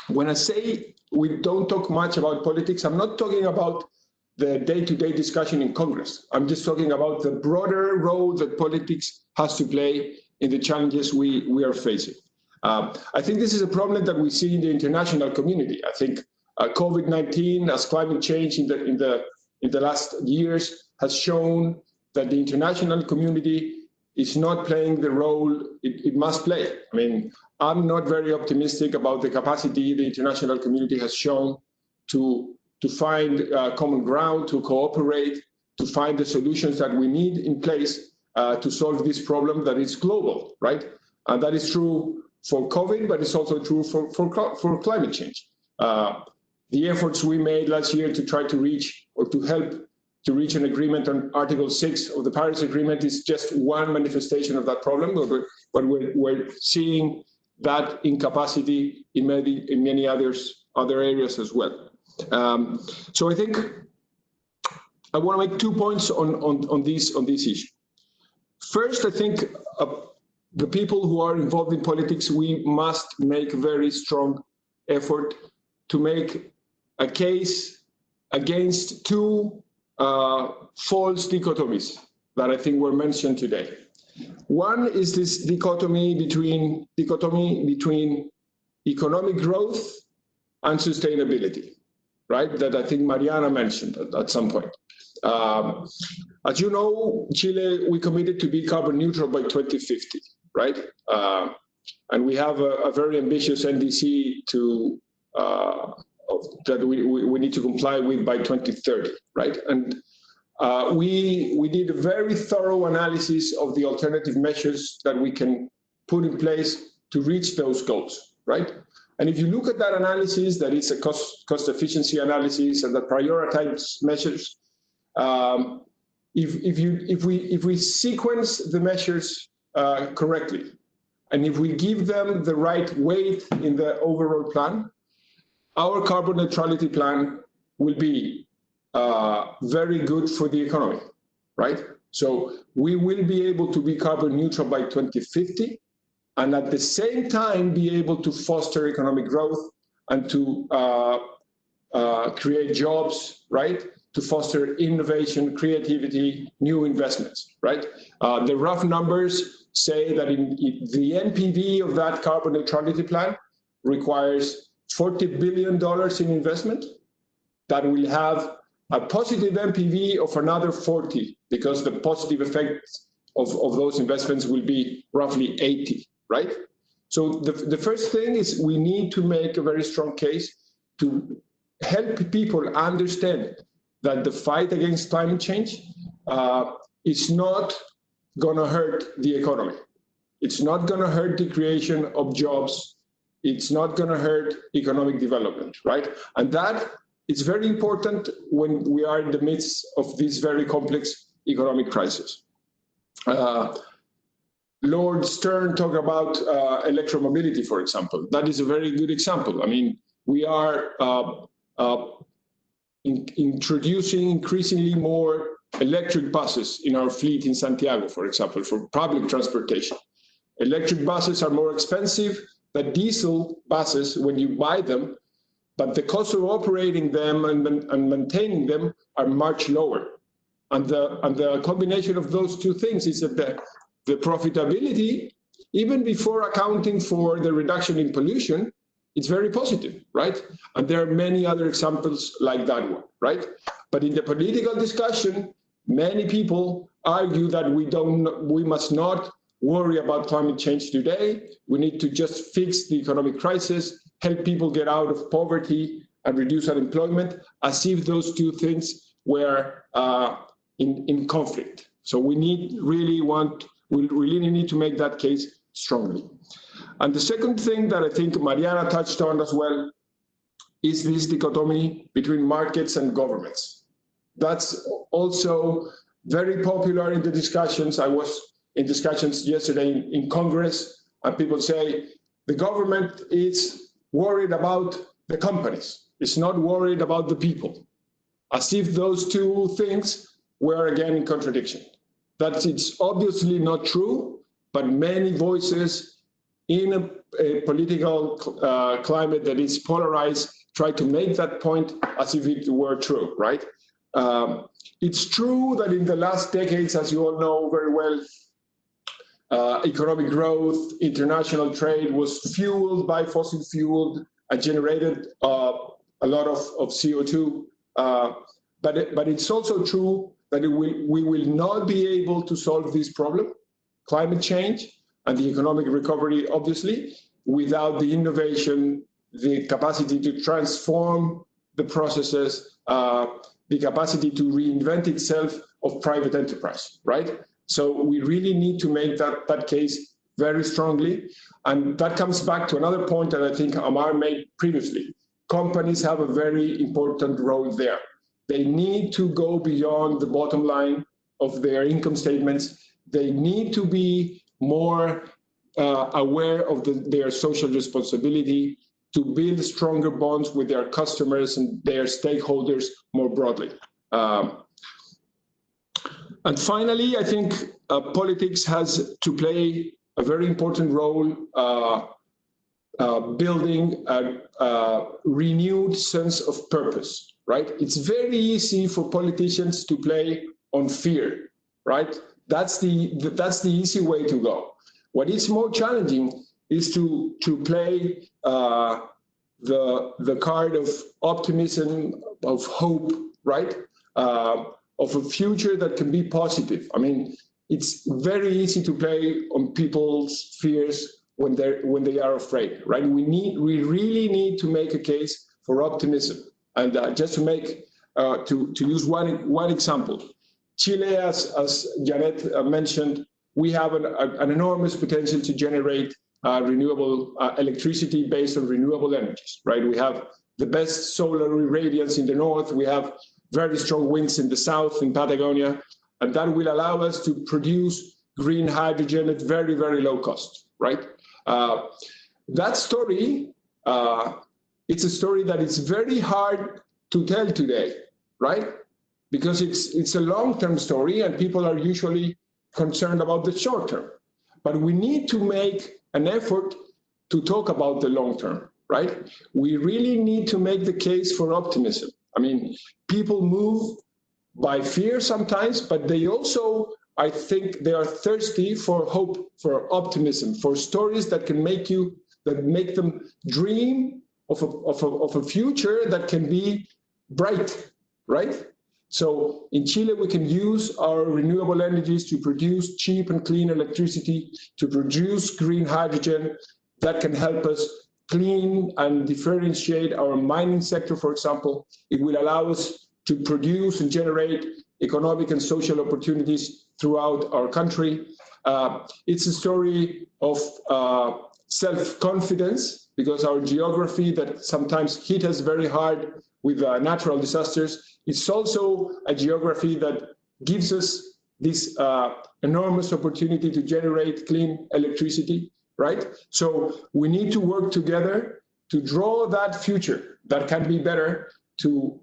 when I say we don't talk much about politics, I'm not talking about the day-to-day discussion in Congress. I'm just talking about the broader role that politics has to play in the challenges we are facing. I think this is a problem that we see in the international community. I think COVID-19, as climate change in the last years, has shown that the international community is not playing the role it must play. I mean, I'm not very optimistic about the capacity the international community has shown to find common ground, to cooperate, to find the solutions that we need in place to solve this problem that is global, right? And that is true for COVID, but it's also true for climate change. The efforts we made last year to try to reach or to help to reach an agreement on Article 6 of the Paris Agreement is just one manifestation of that problem, but we're seeing that incapacity in many other areas as well. So I think I want to make 2 points on this issue. First, I think the people who are involved in politics, we must make very strong effort to make a case against two false dichotomies that I think were mentioned today. One is this dichotomy between economic growth and sustainability, right? That I think Mariana mentioned at some point. As you know, Chile, we committed to be carbon neutral by 2050, right? And we have a very ambitious NDC that we need to comply with by 2030, right? And we did a very thorough analysis of the alternative measures that we can put in place to reach those goals, right? And if you look at that analysis, that is a cost efficiency analysis and that prioritizes measures. If we sequence the measures correctly, and if we give them the right weight in the overall plan, our carbon neutrality plan will be very good for the economy, right? So we will be able to be carbon neutral by 2050, and at the same time be able to foster economic growth and to create jobs, right? To foster innovation, creativity, new investments, right? The rough numbers say that the NPV of that carbon neutrality plan requires $40 billion in investment that will have a positive NPV of another 40, because the positive effects of those investments will be roughly 80, right? So the first thing is we need to make a very strong case to help people understand that the fight against climate change is not going to hurt the economy. It's not going to hurt the creation of jobs. It's not going to hurt economic development, right? And that is very important when we are in the midst of this very complex economic crisis. Lord Stern talked about electromobility, for example. That is a very good example. I mean, we are introducing increasingly more electric buses in our fleet in Santiago, for example, for public transportation. Electric buses are more expensive than diesel buses when you buy them, but the cost of operating them and maintaining them are much lower. And the combination of those two things is that the profitability, even before accounting for the reduction in pollution, it's very positive, right? And there are many other examples like that one, right? But in the political discussion, many people argue that we must not worry about climate change today. We need to just fix the economic crisis, help people get out of poverty and reduce unemployment, as if those two things were in conflict. So we really need to make that case strongly. And the second thing that I think Mariana touched on as well is this dichotomy between markets and governments. That's also very popular in the discussions. I was in discussions yesterday in Congress, and people say the government is worried about the companies. It's not worried about the people, as if those two things were again in contradiction. It's obviously not true, but many voices in a political climate that is polarized try to make that point as if it were true, right? It's true that in the last decades, as you all know very well, economic growth, international trade was fueled by fossil fuel and generated a lot of CO2. But it's also true that we will not be able to solve this problem, climate change and the economic recovery, obviously, without the innovation, the capacity to transform the processes, the capacity to reinvent itself of private enterprise, right? So we really need to make that case very strongly. And that comes back to another point that I think Amar made previously. Companies have a very important role there. They need to go beyond the bottom line of their income statements. They need to be more aware of their social responsibility, to build stronger bonds with their customers and their stakeholders more broadly. And finally, I think politics has to play a very important role building a renewed sense of purpose, right? It's very easy for politicians to play on fear, right? That's the easy way to go. What is more challenging is to play the card of optimism, of hope, right? Of a future that can be positive. I mean, it's very easy to play on people's fears when they are afraid, right? We really need to make a case for optimism. And just to make to use one example, Chile, as Janet mentioned, we have an enormous potential to generate renewable electricity based on renewable energies, right? We have the best solar irradiance in the north. We have very strong winds in the south, in Patagonia, and that will allow us to produce green hydrogen at very, very low cost, right? That story it's a story that is very hard to tell today, right? Because it's a long-term story and people are usually concerned about the short term. But we need to make an effort to talk about the long term, right? We really need to make the case for optimism. I mean, people move by fear sometimes, but they also, I think, they are thirsty for hope, for optimism, for stories that can make them dream of a future that can be bright, right? So in Chile, we can use our renewable energies to produce cheap and clean electricity, to produce green hydrogen that can help us clean and differentiate our mining sector, for example. It will allow us to produce and generate economic and social opportunities throughout our country. It's a story of self-confidence, because our geography that sometimes hit us very hard with natural disasters, it's also a geography that gives us this enormous opportunity to generate clean electricity, right? So we need to work together to draw that future that can be better, to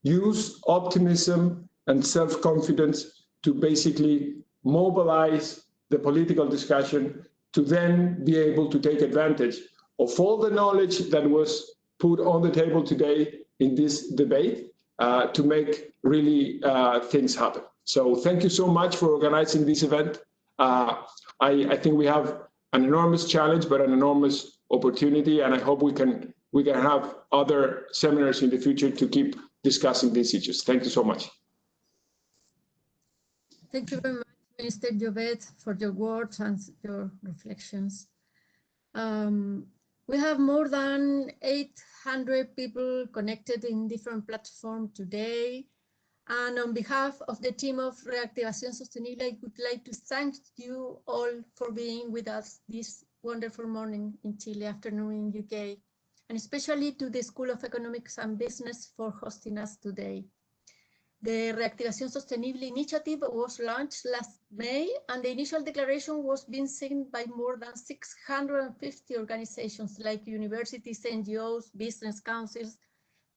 use optimism and self-confidence to basically mobilize the political discussion to then be able to take advantage of all the knowledge that was put on the table today in this debate to make really things happen. So thank you so much for organizing this event. I think we have an enormous challenge, but an enormous opportunity, and I hope we can have other seminars in the future to keep discussing these issues. Thank you so much. Thank you very much, Minister Jovet, for your words and your reflections. We have more than 800 people connected in different platforms today. And on behalf of the team of Reactivación Sostenible, I would like to thank you all for being with us this wonderful morning in Chile, afternoon in UK, and especially to the School of Economics and Business for hosting us today. The Reactivación Sostenible initiative was launched last May, and the initial declaration was being signed by more than 650 organizations like universities, NGOs, business councils,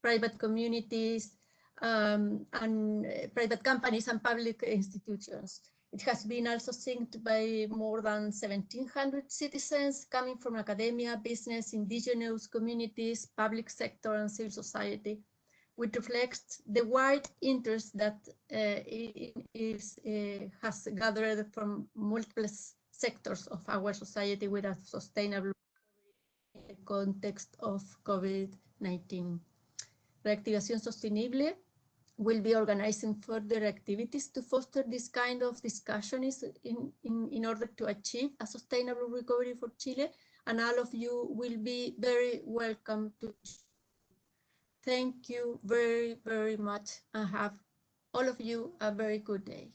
private communities, and private companies and public institutions. It has been also signed by more than 1,700 citizens coming from academia, business, indigenous communities, public sector, and civil society, which reflects the wide interest that has gathered from multiple sectors of our society with a sustainable in the context of COVID-19. Reactivación Sostenible will be organizing further activities to foster this kind of discussion in order to achieve a sustainable recovery for Chile, and all of you will be very welcome to. Thank you very, very much, and have all of you a very good day.